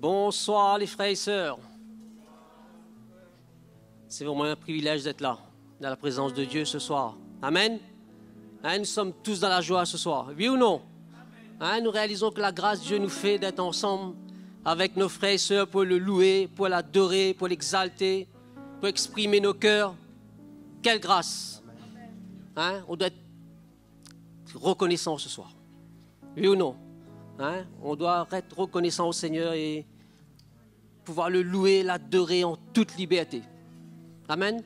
Bonsoir les frères et sœurs. C'est vraiment un privilège d'être là, dans la présence de Dieu ce soir. Amen. Hein, nous sommes tous dans la joie ce soir. Oui ou non? Hein, nous réalisons que la grâce de Dieu nous fait d'être ensemble avec nos frères et sœurs pour le louer, pour l'adorer, pour l'exalter, pour exprimer nos cœurs. Quelle grâce! Hein, on doit être reconnaissant ce soir. Oui ou non? Hein, on doit être reconnaissant au Seigneur et pouvoir le louer, l'adorer en toute liberté. Amen.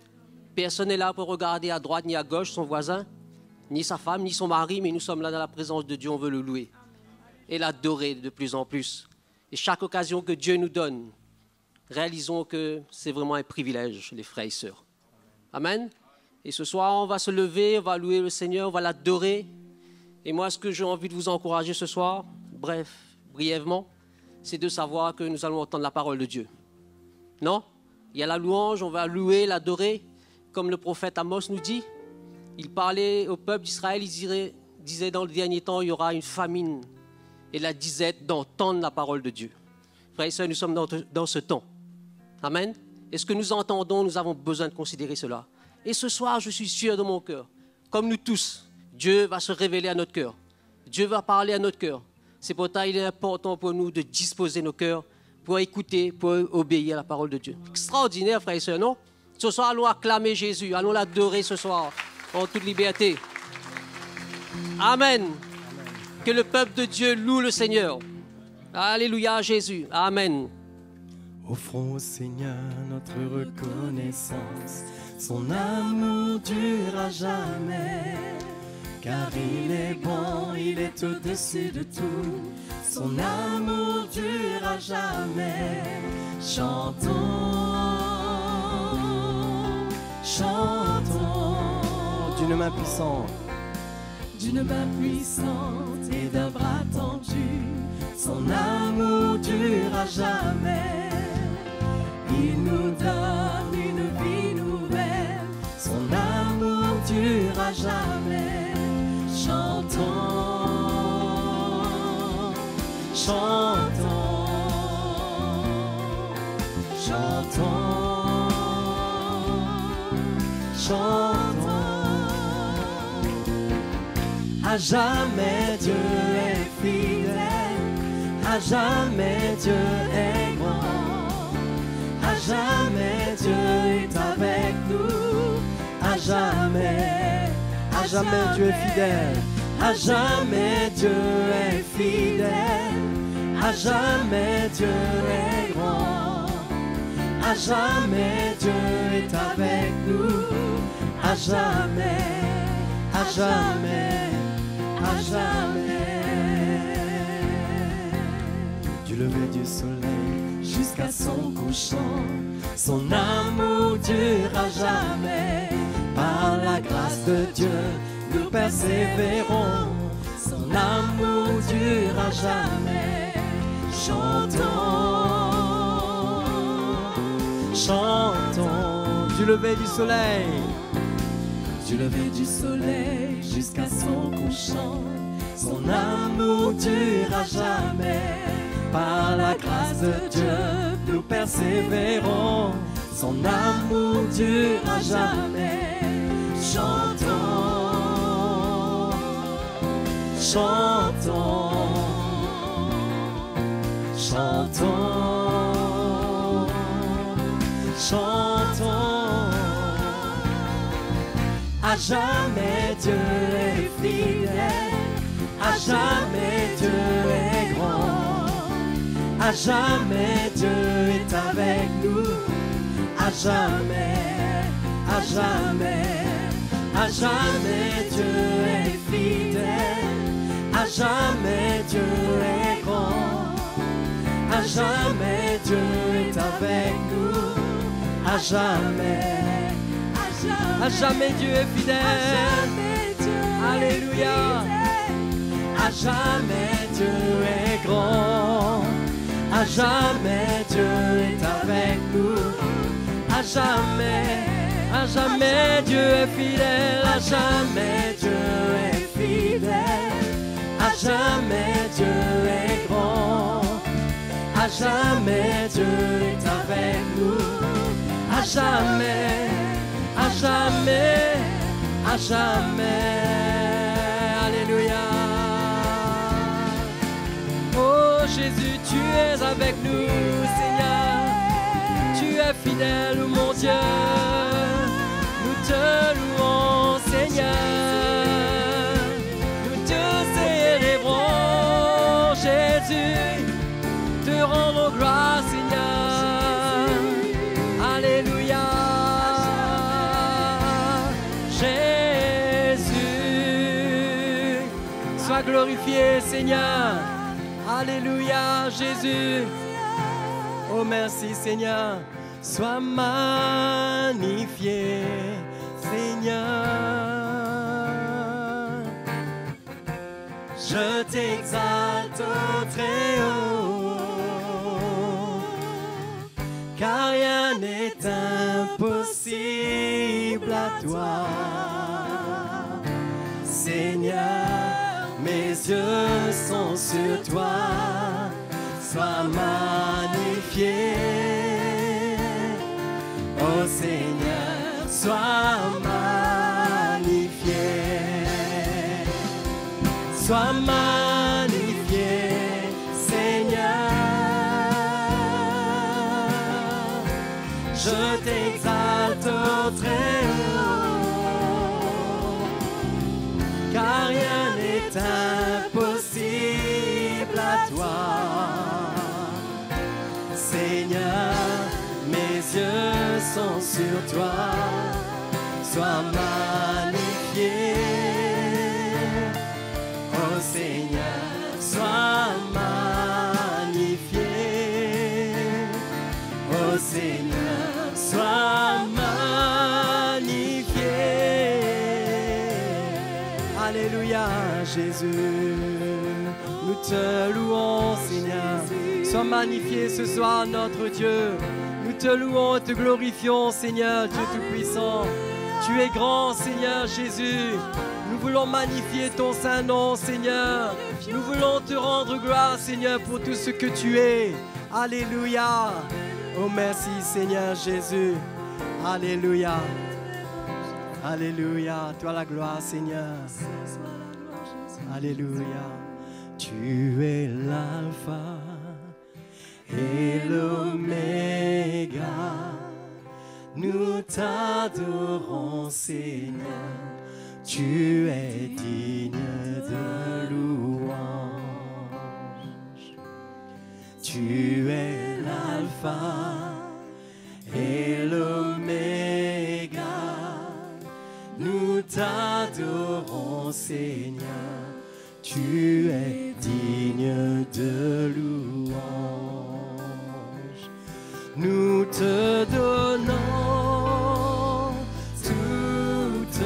Personne n'est là pour regarder à droite ni à gauche son voisin, ni sa femme, ni son mari, mais nous sommes là dans la présence de Dieu, on veut le louer et l'adorer de plus en plus. Et chaque occasion que Dieu nous donne, réalisons que c'est vraiment un privilège, les frères et sœurs. Amen. Et ce soir, on va se lever, on va louer le Seigneur, on va l'adorer. Et moi, ce que j'ai envie de vous encourager ce soir, brièvement, c'est de savoir que nous allons entendre la parole de Dieu. Non? Il y a la louange, on va louer, l'adorer, comme le prophète Amos nous dit. Il parlait au peuple d'Israël, il disait dans le dernier temps, il y aura une famine et la disette d'entendre la parole de Dieu. Frères et sœurs, nous sommes dans ce temps. Amen. Et ce que nous entendons, nous avons besoin de considérer cela. Et ce soir, je suis sûr de mon cœur, comme nous tous, Dieu va se révéler à notre cœur. Dieu va parler à notre cœur. C'est pourtant il est important pour nous de disposer nos cœurs pour écouter, pour obéir à la parole de Dieu. Extraordinaire, frères et sœurs, non? Ce soir, allons acclamer Jésus, allons l'adorer ce soir en toute liberté. Amen. Que le peuple de Dieu loue le Seigneur. Alléluia, Jésus. Amen. Offrons au Seigneur notre reconnaissance. Son amour dure à jamais. Car il est bon, il est au-dessus de tout. Son amour dure à jamais. Chantons, chantons. D'une main puissante, d'une main puissante et d'un bras tendu. Son amour dure à jamais. Il nous donne une vie nouvelle. Son amour dure à jamais. Chantons, chantons, chantons, chantons. À jamais Dieu est fidèle, à jamais Dieu est grand, à jamais Dieu est avec nous, à jamais Dieu est fidèle, à jamais Dieu est fidèle, à jamais Dieu est grand, à jamais Dieu est avec nous, à jamais, à jamais, à jamais. Du lever du soleil jusqu'à son couchant, son amour dure à jamais. Par la grâce de Dieu, nous persévérons. Son amour dure à jamais. Chantons, chantons. Du lever du soleil, du lever du soleil jusqu'à son couchant. Son amour dure à jamais. Par la grâce de Dieu, nous persévérons. Son amour dure à jamais. Chantons, chantons, chantons, chantons. À jamais Dieu est fidèle, à jamais Dieu est grand, à jamais Dieu est avec nous, à jamais, à jamais. À jamais Dieu est fidèle, à jamais Dieu est grand, à jamais Dieu est avec nous, à jamais, à jamais Dieu est fidèle, alléluia, à jamais Dieu est grand, à jamais Dieu est avec nous, à jamais. À jamais Dieu est fidèle, à jamais Dieu est fidèle, à jamais Dieu est grand, à jamais Dieu est avec nous. À jamais, à jamais, à jamais. Alléluia. Oh Jésus, tu es avec nous, Seigneur. Tu es fidèle, mon Dieu. Nous te louons, Seigneur. Nous te célébrons, Jésus. Te rendons gloire, Seigneur. Alléluia. Jésus, sois glorifié, Seigneur. Alléluia, Jésus. Oh, merci, Seigneur. Sois magnifié, Seigneur. Je t'exalte au très haut, car rien n'est impossible à toi. Seigneur, mes yeux sont sur toi. Sois magnifié, oh Seigneur, sois magnifié, sois magnifié, Seigneur. Je t'exalte au très haut, car rien n'est impossible à toi. Seigneur, mes yeux sont sur toi. Sois magnifié, oh Seigneur, sois magnifié, oh Seigneur, sois magnifié. Alléluia, Jésus, nous te louons, Seigneur. Sois magnifié ce soir, notre Dieu. Nous te louons et te glorifions, Seigneur, Dieu Tout-Puissant. Tu es grand, Seigneur Jésus. Nous voulons magnifier ton saint nom, Seigneur. Nous voulons te rendre gloire, Seigneur, pour tout ce que tu es. Alléluia. Oh, merci, Seigneur Jésus. Alléluia. Alléluia. Toi la gloire, Seigneur. Alléluia. Tu es l'alpha et l'oméga, nous t'adorons, Seigneur. Tu es digne de louange. Tu es l'alpha et l'oméga, nous t'adorons, Seigneur. Tu es digne de louange. Nous te donnons toute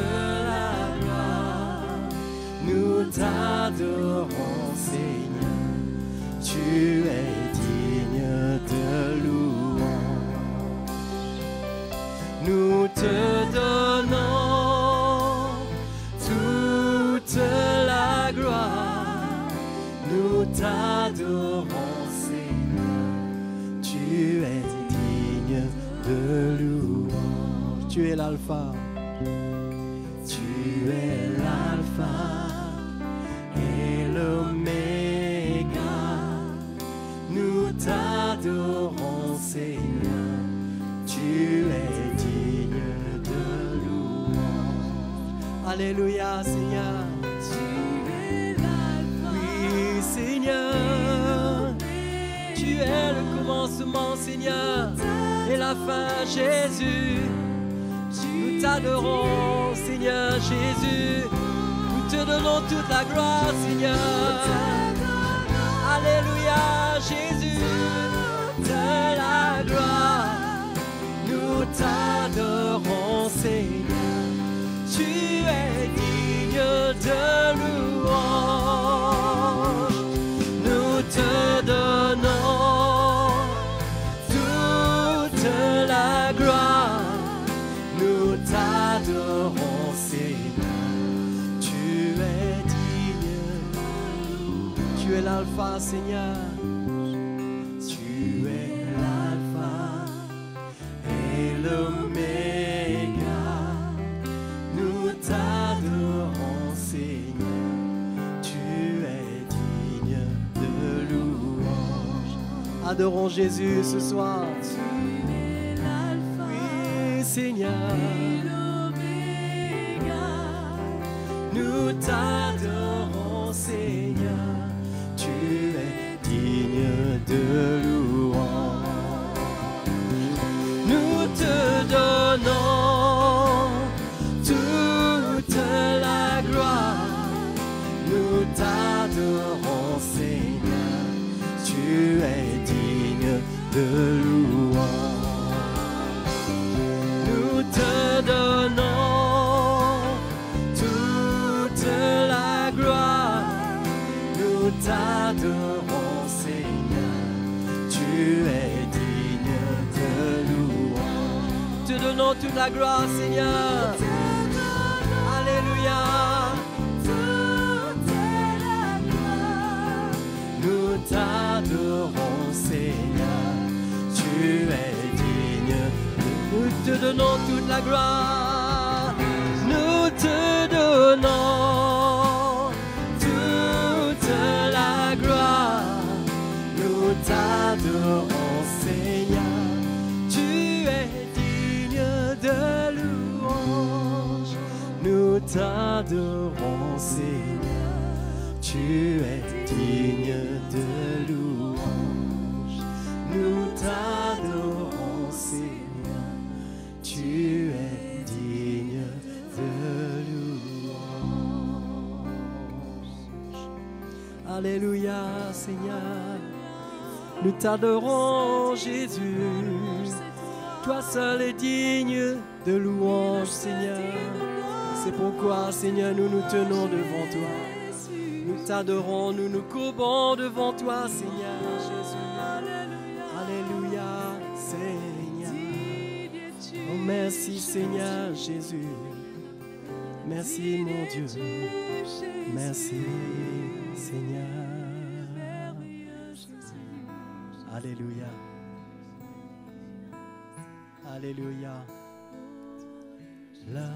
la gloire. Nous t'adorons, Seigneur. Tu es digne de louange. Nous te donnons toute la gloire. Nous t'adorons, Seigneur. Tu es digne de louange. Tu es l'alpha. Tu es l'alpha et l'oméga. Nous t'adorons, Seigneur. Tu es digne de louange. Alléluia, Seigneur. Tu es l'alpha. Oui, Seigneur. Tu es le commencement, Seigneur, et la fin, Jésus. Nous t'adorons, Seigneur Jésus. Nous te donnons toute la gloire, Seigneur. Alléluia, Jésus. De la gloire. Nous t'adorons, Seigneur. Tu es digne de louange. Nous te donnons toute la gloire. Nous t'adorons, Seigneur. Tu es digne. Tu es l'alpha, Seigneur. Tu Adorons Jésus ce soir. Tu es l'alpha Oui, Seigneur. et l'oméga. Nous t'adorons, Seigneur. Tu es digne de louange. Nous te donnons toute la gloire. Nous t'adorons, Seigneur. Tu es digne de louange. Nous te donnons toute la gloire. Nous t'adorons, Seigneur. Tu es digne de louange. Te donnons toute la gloire, Seigneur. Alléluia. Nous t'adorons, Seigneur. Tu es digne. Nous te donnons toute la gloire. Nous te donnons toute la gloire. Nous t'adorons, Seigneur. Tu es digne de louange. Nous t'adorons, Seigneur. Tu es digne de louange. Nous t'adorons, Seigneur. Tu es digne de louange. Alléluia, Seigneur. Nous t'adorons, Jésus. Toi seul es digne de louange, Seigneur. C'est pourquoi, Seigneur, nous nous tenons devant toi. Nous t'adorons, nous nous courbons devant toi, Seigneur Jésus. Alléluia, Seigneur. Oh, merci, Seigneur Jésus. Merci, mon Dieu. Merci, Seigneur. Alléluia. Alléluia. Là,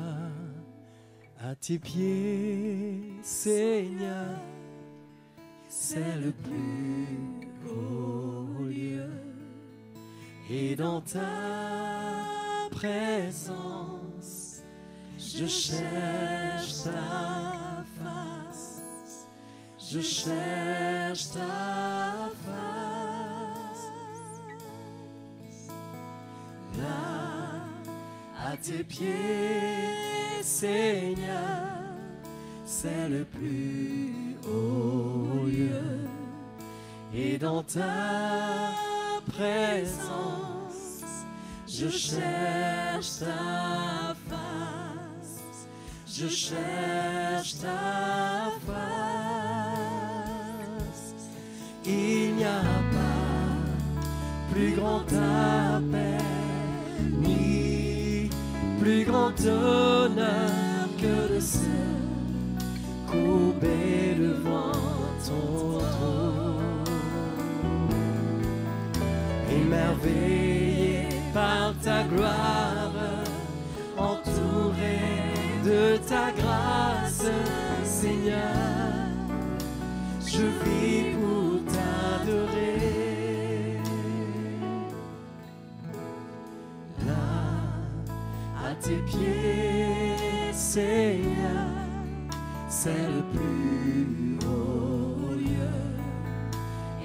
à tes pieds, Seigneur, c'est le plus haut lieu. Et dans ta présence, je cherche ta face. Je cherche ta face. Là, à tes pieds, Seigneur, c'est le plus haut lieu. Et dans ta présence, je cherche ta face. Je cherche ta face. Il n'y a pas plus grand appel, ni plus grand honneur que de se courber devant ton trône, émerveillé par ta gloire, entouré de ta grâce, Seigneur, je vis pour t'adorer. À tes pieds, Seigneur, c'est le plus haut lieu.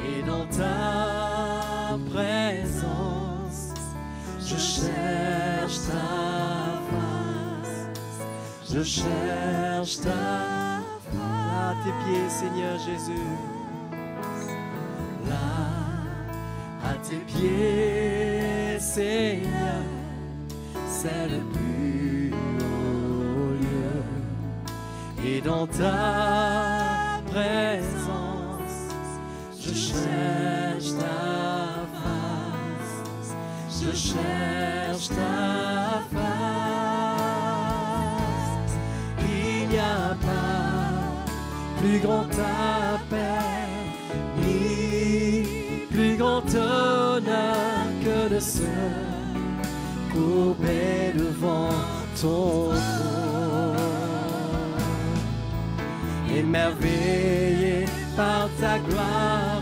Et dans ta présence, je cherche ta face. Je cherche ta face. À tes pieds, Seigneur Jésus. Là, à tes pieds, Seigneur, c'est le plus haut lieu. Et dans ta présence, je cherche ta face. Je cherche ta face. Il n'y a pas plus grand appel, ni plus grand honneur que de se courber devant ton trône, émerveillé par ta gloire,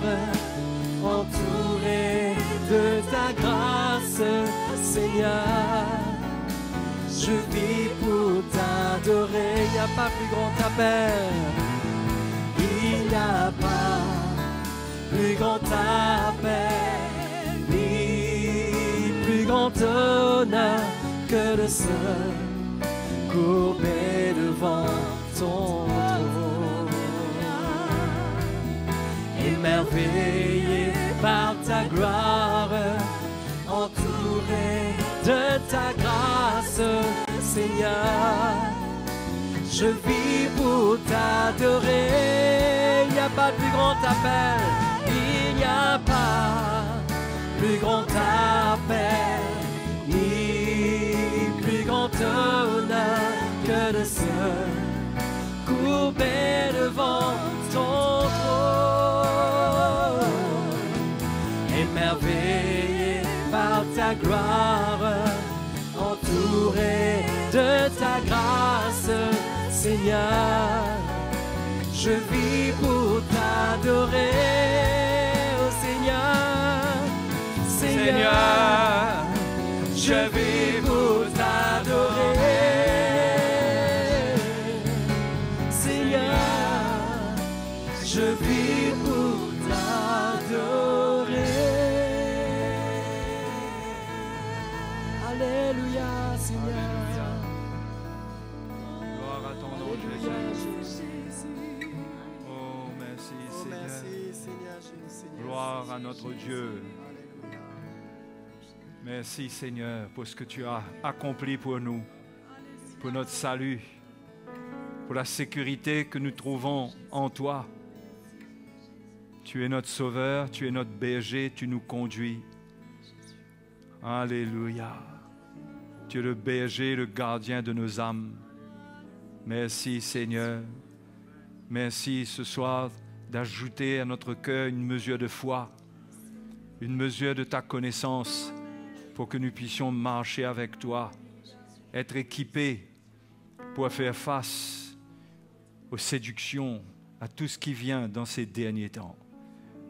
entouré de ta grâce, Seigneur. Je vis pour t'adorer, il n'y a pas plus grand appel. Il n'y a pas plus grand appel, ni plus grand honneur que de se courber devant ton trône. Émerveillé par ta gloire, entouré de ta grâce, Seigneur. Je vis pour t'adorer, il n'y a pas de plus grand appel, il n'y a pas plus grand appel, ni plus grand honneur que de se courber devant ton trône. Émerveillé par ta gloire, entouré de ta grâce, Seigneur. Je vis pour t'adorer, oh Seigneur, Seigneur, je vis pour t'adorer, Seigneur, je vis pour t'adorer. Alléluia, Seigneur. Gloire à ton nom, Jésus. Oh, merci, Seigneur. Gloire à notre Dieu. Merci, Seigneur, pour ce que tu as accompli pour nous, pour notre salut, pour la sécurité que nous trouvons en toi. Tu es notre sauveur, tu es notre berger, tu nous conduis. Alléluia. Tu es le berger, le gardien de nos âmes. Merci, Seigneur. Merci ce soir d'ajouter à notre cœur une mesure de foi, une mesure de ta connaissance, pour que nous puissions marcher avec toi, être équipés pour faire face aux séductions, à tout ce qui vient dans ces derniers temps.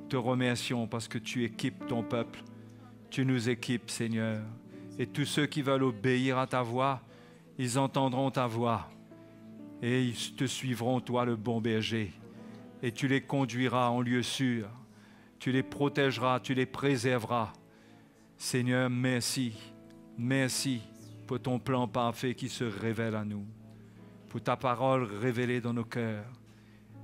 Te remercions parce que tu équipes ton peuple, tu nous équipes, Seigneur. Et tous ceux qui veulent obéir à ta voix, ils entendront ta voix et ils te suivront, toi le bon berger. Et tu les conduiras en lieu sûr, tu les protégeras, tu les préserveras. Seigneur, merci, merci pour ton plan parfait qui se révèle à nous, pour ta parole révélée dans nos cœurs,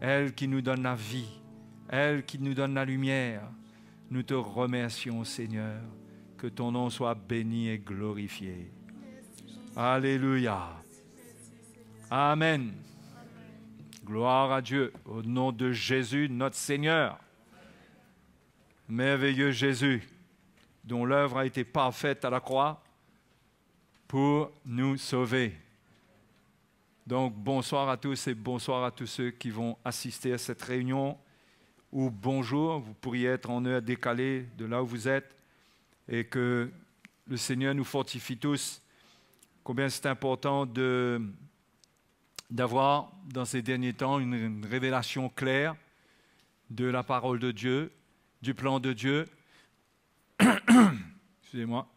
elle qui nous donne la vie, elle qui nous donne la lumière. Nous te remercions, Seigneur, que ton nom soit béni et glorifié. Alléluia. Amen. Gloire à Dieu, au nom de Jésus, notre Seigneur. Merveilleux Jésus, dont l'œuvre a été parfaite à la croix pour nous sauver. Donc, bonsoir à tous et bonsoir à tous ceux qui vont assister à cette réunion. Ou bonjour, vous pourriez être en heure décalée de là où vous êtes. Et que le Seigneur nous fortifie tous. Combien c'est important d'avoir dans ces derniers temps une révélation claire de la parole de Dieu, du plan de Dieu. Excusez-moi.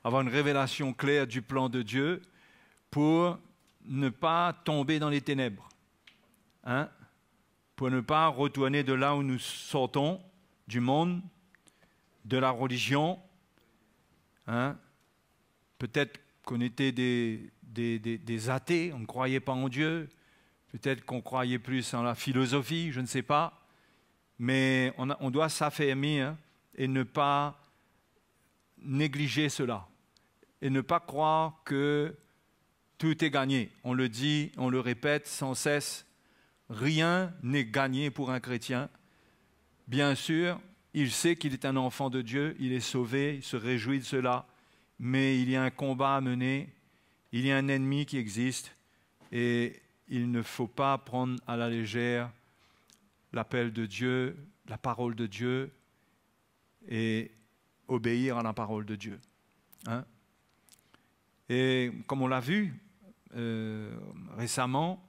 Avoir une révélation claire du plan de Dieu pour ne pas tomber dans les ténèbres. Hein? Pour ne pas retourner de là où nous sortons, du monde, de la religion. Hein? Peut-être qu'on était des athées, on ne croyait pas en Dieu. Peut-être qu'on croyait plus en la philosophie, je ne sais pas. Mais on doit s'affermir et ne pas négliger cela. Et ne pas croire que tout est gagné. On le dit, on le répète sans cesse. Rien n'est gagné pour un chrétien. Bien sûr, il sait qu'il est un enfant de Dieu, il est sauvé, il se réjouit de cela. Mais il y a un combat à mener, il y a un ennemi qui existe et il ne faut pas prendre à la légère l'appel de Dieu, la parole de Dieu et obéir à la parole de Dieu. Hein? Et comme on l'a vu récemment,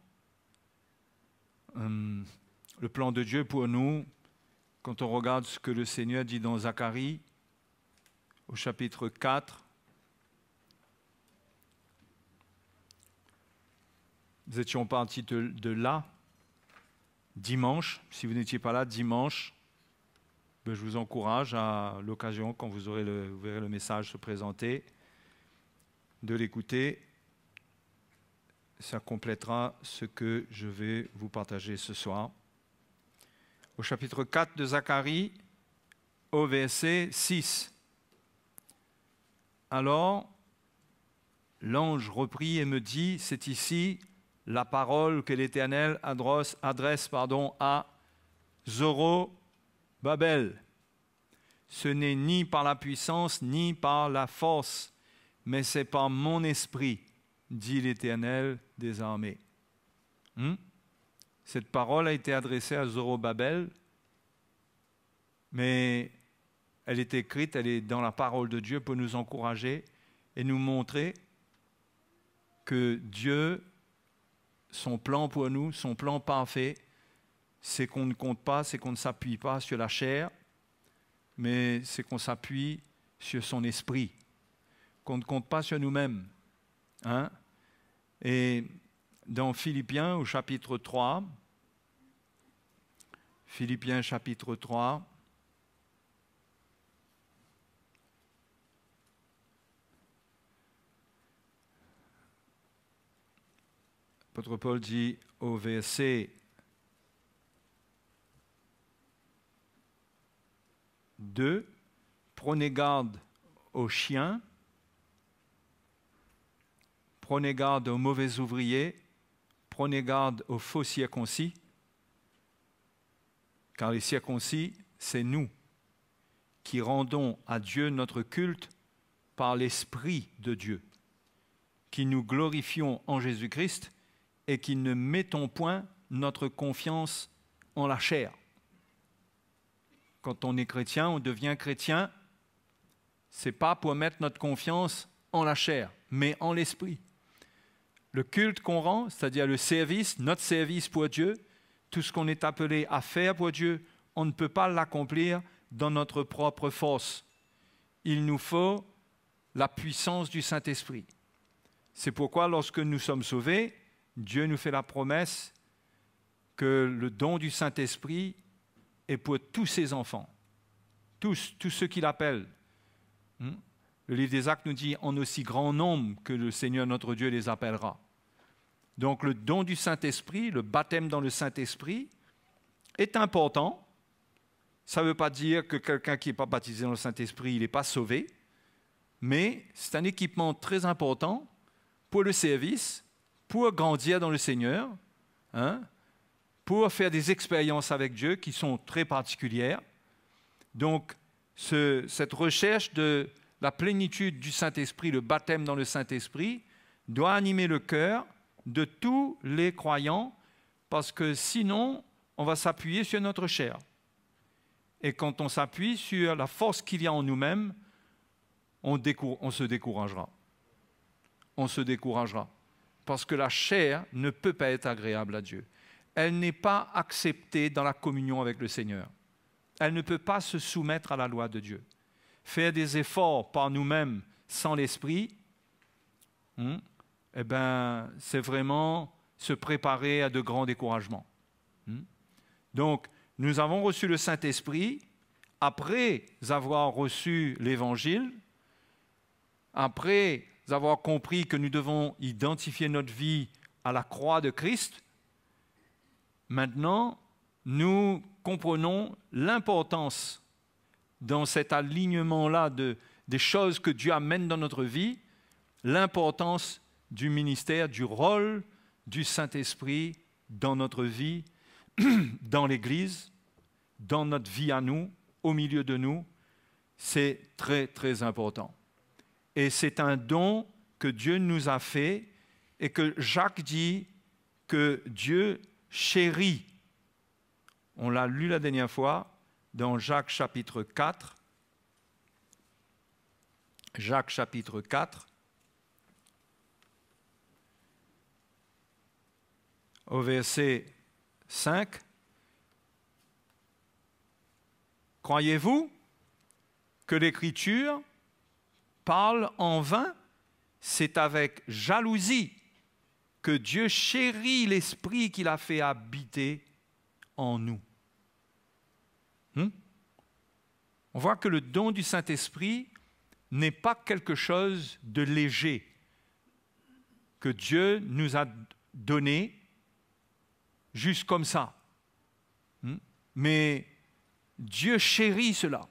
le plan de Dieu pour nous quand on regarde ce que le Seigneur dit dans Zacharie, au chapitre 4, nous étions partis de là, dimanche. Si vous n'étiez pas là, dimanche, je vous encourage à l'occasion, quand vous verrez le message se présenter, de l'écouter. Ça complétera ce que je vais vous partager ce soir. Au chapitre 4 de Zacharie, au verset 6. Alors, l'ange reprit et me dit, c'est ici la parole que l'Éternel adresse à Zorobabel. Ce n'est ni par la puissance, ni par la force, mais c'est par mon esprit, dit l'Éternel des armées. Cette parole a été adressée à Zorobabel, mais elle est écrite, elle est dans la parole de Dieu pour nous encourager et nous montrer que Dieu, son plan pour nous, son plan parfait, c'est qu'on ne compte pas, c'est qu'on ne s'appuie pas sur la chair, mais c'est qu'on s'appuie sur son esprit, qu'on ne compte pas sur nous-mêmes. Et dans Philippiens au chapitre 3, Philippiens chapitre 3, l'apôtre Paul dit au verset 2, prenez garde aux chiens, prenez garde aux mauvais ouvriers, prenez garde aux faux circoncis, car les circoncis, c'est nous qui rendons à Dieu notre culte par l'Esprit de Dieu, qui nous glorifions en Jésus-Christ et qui ne mettons point notre confiance en la chair. Quand on est chrétien, on devient chrétien, ce n'est pas pour mettre notre confiance en la chair, mais en l'esprit. Le culte qu'on rend, c'est-à-dire le service, notre service pour Dieu, tout ce qu'on est appelé à faire pour Dieu, on ne peut pas l'accomplir dans notre propre force. Il nous faut la puissance du Saint-Esprit. C'est pourquoi lorsque nous sommes sauvés, Dieu nous fait la promesse que le don du Saint-Esprit est pour tous ses enfants, tous ceux qui l'appellent. Le livre des Actes nous dit en aussi grand nombre que le Seigneur notre Dieu les appellera. Donc le don du Saint-Esprit, le baptême dans le Saint-Esprit est important. Ça ne veut pas dire que quelqu'un qui n'est pas baptisé dans le Saint-Esprit, il n'est pas sauvé, mais c'est un équipement très important pour le service, pour grandir dans le Seigneur, pour faire des expériences avec Dieu qui sont très particulières. Donc, cette recherche de la plénitude du Saint-Esprit, le baptême dans le Saint-Esprit, doit animer le cœur de tous les croyants, parce que sinon, on va s'appuyer sur notre chair. Et quand on s'appuie sur la force qu'il y a en nous-mêmes, on se découragera. On se découragera. Parce que la chair ne peut pas être agréable à Dieu. Elle n'est pas acceptée dans la communion avec le Seigneur. Elle ne peut pas se soumettre à la loi de Dieu. Faire des efforts par nous-mêmes sans l'Esprit, c'est vraiment se préparer à de grands découragements. Donc, nous avons reçu le Saint-Esprit après avoir reçu l'Évangile, après avoir compris que nous devons identifier notre vie à la croix de Christ. Maintenant, nous comprenons l'importance dans cet alignement-là des choses que Dieu amène dans notre vie, l'importance du ministère, du rôle du Saint-Esprit dans notre vie, dans l'Église, dans notre vie à nous, au milieu de nous. C'est très, très important. Et c'est un don que Dieu nous a fait et que Jacques dit que Dieu chérit. On l'a lu la dernière fois dans Jacques chapitre 4. Jacques chapitre 4. Au verset 5. Croyez-vous que l'Écriture parle en vain? C'est avec jalousie que Dieu chérit l'Esprit qu'il a fait habiter en nous. On voit que le don du Saint-Esprit n'est pas quelque chose de léger que Dieu nous a donné juste comme ça. Mais Dieu chérit cela.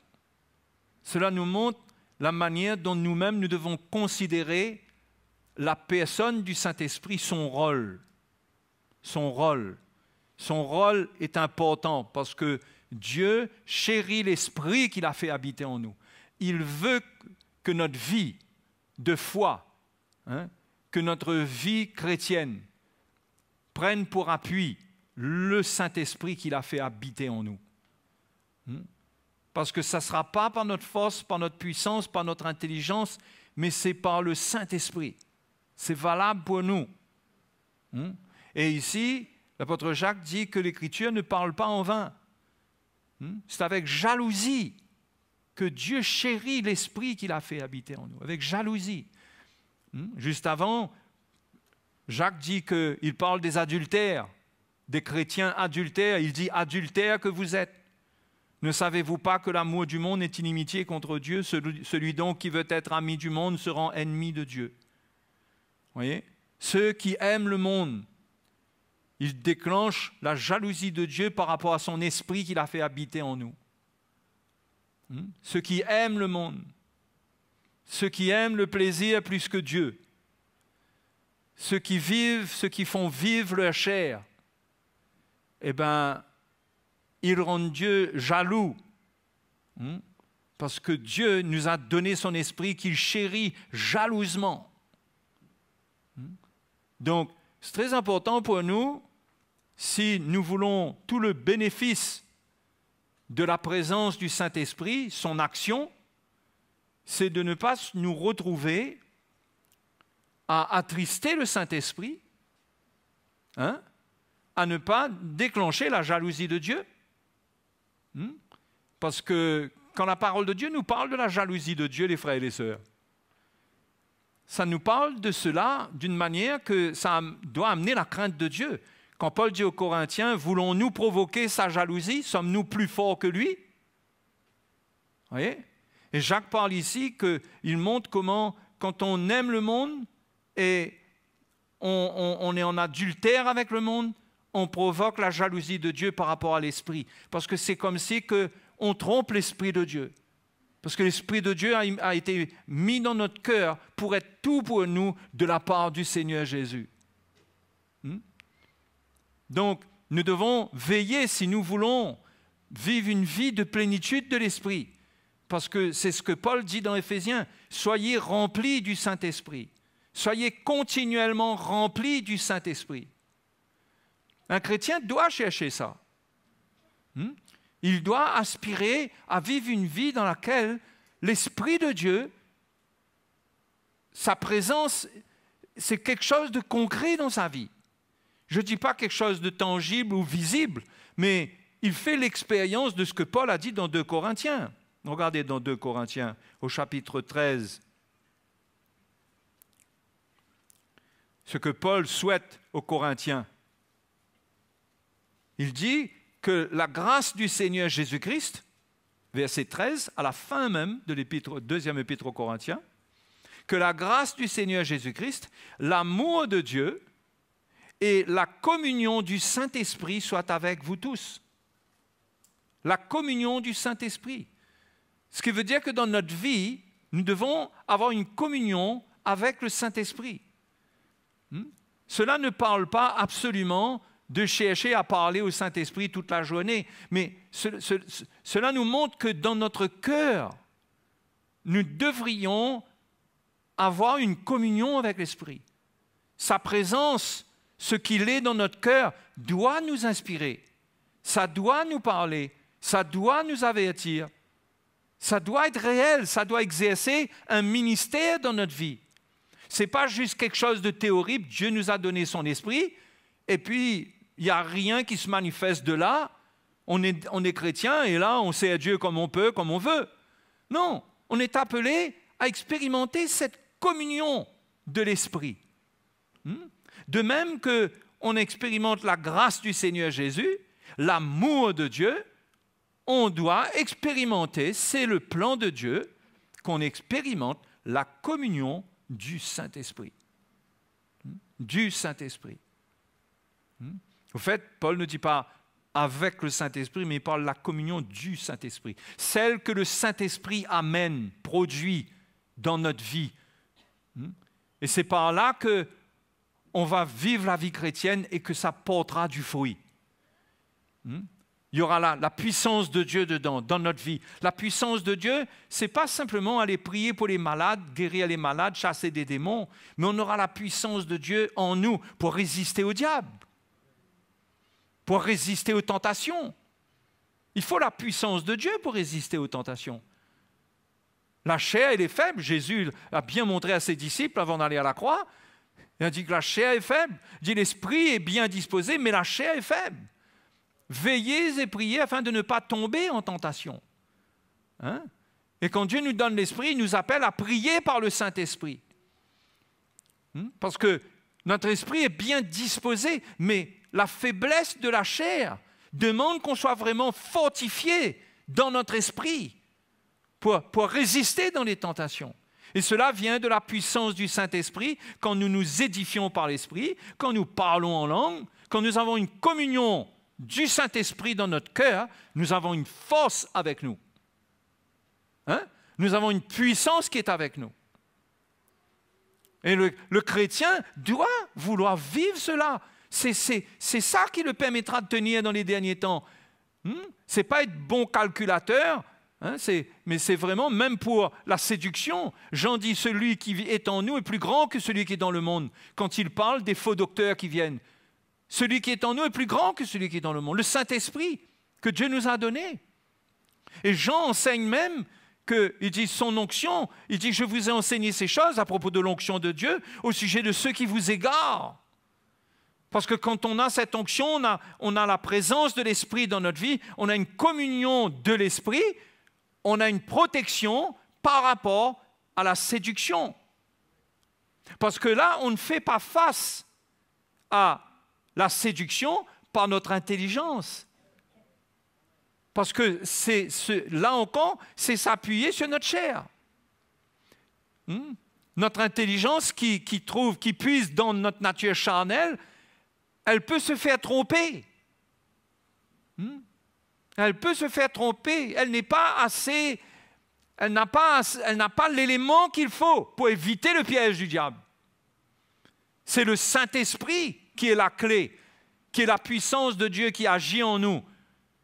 Cela nous montre la manière dont nous-mêmes nous devons considérer la personne du Saint-Esprit, son rôle. Son rôle. Son rôle est important parce que Dieu chérit l'Esprit qu'il a fait habiter en nous. Il veut que notre vie de foi, que notre vie chrétienne prenne pour appui le Saint-Esprit qu'il a fait habiter en nous. Parce que ça ne sera pas par notre force, par notre puissance, par notre intelligence, mais c'est par le Saint-Esprit. C'est valable pour nous. Et ici, l'apôtre Jacques dit que l'Écriture ne parle pas en vain. C'est avec jalousie que Dieu chérit l'Esprit qu'il a fait habiter en nous. Avec jalousie. Juste avant, Jacques dit qu'il parle des adultères, des chrétiens adultères. Il dit « adultères que vous êtes ». Ne savez-vous pas que l'amour du monde est inimitié contre Dieu? Celui donc qui veut être ami du monde se rend ennemi de Dieu. Voyez? Ceux qui aiment le monde, ils déclenchent la jalousie de Dieu par rapport à son esprit qu'il a fait habiter en nous. Ceux qui aiment le monde, ceux qui aiment le plaisir plus que Dieu, ceux qui font vivre leur chair, eh bien, ils rendent Dieu jaloux. Parce que Dieu nous a donné son esprit qu'il chérit jalousement. Donc, c'est très important pour nous, si nous voulons tout le bénéfice de la présence du Saint-Esprit, son action, c'est de ne pas nous retrouver à attrister le Saint-Esprit, à ne pas déclencher la jalousie de Dieu. Parce que quand la parole de Dieu nous parle de la jalousie de Dieu, les frères et les sœurs, ça nous parle de cela d'une manière que ça doit amener la crainte de Dieu. Quand Paul dit aux Corinthiens, voulons-nous provoquer sa jalousie? Sommes-nous plus forts que lui? Voyez? Et Jacques parle ici qu'il montre comment, quand on aime le monde et on est en adultère avec le monde, on provoque la jalousie de Dieu par rapport à l'Esprit. Parce que c'est comme si on trompe l'Esprit de Dieu. Parce que l'Esprit de Dieu a été mis dans notre cœur pour être tout pour nous de la part du Seigneur Jésus. Donc, nous devons veiller si nous voulons vivre une vie de plénitude de l'Esprit. Parce que c'est ce que Paul dit dans Éphésiens. Soyez remplis du Saint-Esprit. Soyez continuellement remplis du Saint-Esprit. Un chrétien doit chercher ça. Il doit aspirer à vivre une vie dans laquelle l'Esprit de Dieu, sa présence, c'est quelque chose de concret dans sa vie. Je ne dis pas quelque chose de tangible ou visible, mais il fait l'expérience de ce que Paul a dit dans 2 Corinthiens. Regardez dans 2 Corinthiens, au chapitre 13, ce que Paul souhaite aux Corinthiens. Il dit que la grâce du Seigneur Jésus-Christ, verset 13, à la fin même de l'épître, deuxième épître aux Corinthiens, que la grâce du Seigneur Jésus-Christ, l'amour de Dieu et la communion du Saint-Esprit soient avec vous tous. La communion du Saint-Esprit. Ce qui veut dire que dans notre vie, nous devons avoir une communion avec le Saint-Esprit. Cela ne parle pas absolument de chercher à parler au Saint-Esprit toute la journée, mais cela nous montre que dans notre cœur, nous devrions avoir une communion avec l'Esprit. Sa présence, ce qu'il est dans notre cœur, doit nous inspirer. Ça doit nous parler, ça doit nous avertir, ça doit être réel, ça doit exercer un ministère dans notre vie. Ce n'est pas juste quelque chose de théorique, Dieu nous a donné son esprit, et puis il n'y a rien qui se manifeste de là, on est chrétien et là, on sait à Dieu comme on peut, comme on veut. Non, on est appelé à expérimenter cette communion de l'Esprit. De même qu'on expérimente la grâce du Seigneur Jésus, l'amour de Dieu, on doit expérimenter, c'est le plan de Dieu, qu'on expérimente la communion du Saint-Esprit. Du Saint-Esprit. Au fait, Paul ne dit pas avec le Saint-Esprit, mais il parle de la communion du Saint-Esprit. Celle que le Saint-Esprit amène, produit dans notre vie. Et c'est par là qu'on va vivre la vie chrétienne et que ça portera du fruit. Il y aura la puissance de Dieu dedans, dans notre vie. La puissance de Dieu, ce n'est pas simplement aller prier pour les malades, guérir les malades, chasser des démons, mais on aura la puissance de Dieu en nous pour résister au diable, pour résister aux tentations. Il faut la puissance de Dieu pour résister aux tentations. La chair, elle est faible. Jésus a bien montré à ses disciples avant d'aller à la croix. Il a dit que la chair est faible. Il dit l'esprit est bien disposé, mais la chair est faible. Veillez et priez afin de ne pas tomber en tentation. Et quand Dieu nous donne l'esprit, il nous appelle à prier par le Saint-Esprit. Parce que notre esprit est bien disposé, mais la faiblesse de la chair demande qu'on soit vraiment fortifié dans notre esprit pour résister dans les tentations. Et cela vient de la puissance du Saint-Esprit quand nous nous édifions par l'Esprit, quand nous parlons en langue, quand nous avons une communion du Saint-Esprit dans notre cœur, nous avons une force avec nous. Nous avons une puissance qui est avec nous. Et le chrétien doit vouloir vivre cela. C'est ça qui le permettra de tenir dans les derniers temps. Ce n'est pas être bon calculateur, mais c'est vraiment, même pour la séduction, Jean dit celui qui est en nous est plus grand que celui qui est dans le monde. Quand il parle des faux docteurs qui viennent, celui qui est en nous est plus grand que celui qui est dans le monde. Le Saint-Esprit que Dieu nous a donné. Et Jean enseigne même il dit son onction, il dit je vous ai enseigné ces choses à propos de l'onction de Dieu au sujet de ceux qui vous égarent. Parce que quand on a cette onction, on a la présence de l'Esprit dans notre vie, on a une communion de l'Esprit, on a une protection par rapport à la séduction. Parce que là, on ne fait pas face à la séduction par notre intelligence. Parce que là encore, c'est s'appuyer sur notre chair. Notre intelligence qui puise dans notre nature charnelle, elle peut se faire tromper. Elle peut se faire tromper. Elle n'est pas assez... Elle n'a pas l'élément qu'il faut pour éviter le piège du diable. C'est le Saint-Esprit qui est la clé, qui est la puissance de Dieu qui agit en nous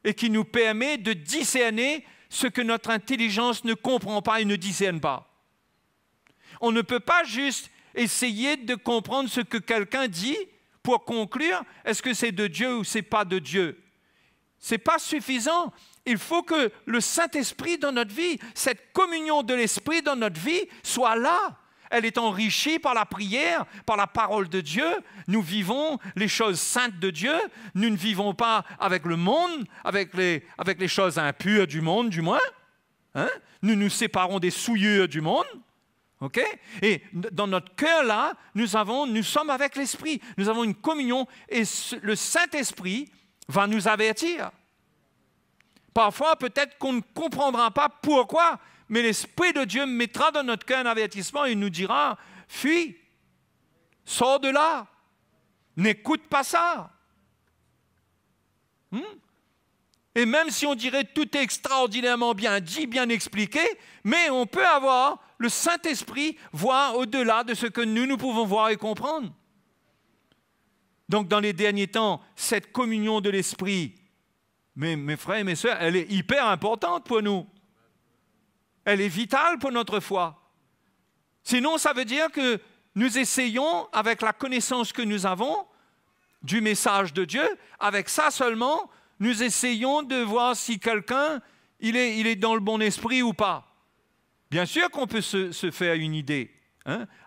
et qui nous permet de discerner ce que notre intelligence ne comprend pas et ne discerne pas. On ne peut pas juste essayer de comprendre ce que quelqu'un dit pour conclure est-ce que c'est de Dieu ou c'est pas de Dieu. Ce n'est pas suffisant. Il faut que le Saint-Esprit dans notre vie, cette communion de l'Esprit dans notre vie soit là. Elle est enrichie par la prière, par la parole de Dieu. Nous vivons les choses saintes de Dieu. Nous ne vivons pas avec le monde, avec les choses impures du monde, du moins. Nous nous séparons des souillures du monde. Okay? Et dans notre cœur, là, nous sommes avec l'Esprit. Nous avons une communion et le Saint-Esprit va nous avertir. Parfois, peut-être qu'on ne comprendra pas pourquoi, mais l'Esprit de Dieu mettra dans notre cœur un avertissement et nous dira « Fuis, sors de là, n'écoute pas ça. » Et même si on dirait tout est extraordinairement bien dit, bien expliqué, mais on peut avoir le Saint-Esprit voir au-delà de ce que nous pouvons voir et comprendre. Donc, dans les derniers temps, cette communion de l'Esprit, mes frères et mes sœurs, elle est hyper importante pour nous. Elle est vitale pour notre foi. Sinon, ça veut dire que nous essayons, avec la connaissance que nous avons du message de Dieu, avec ça seulement, nous essayons de voir si quelqu'un il est dans le bon esprit ou pas. Bien sûr qu'on peut se faire une idée,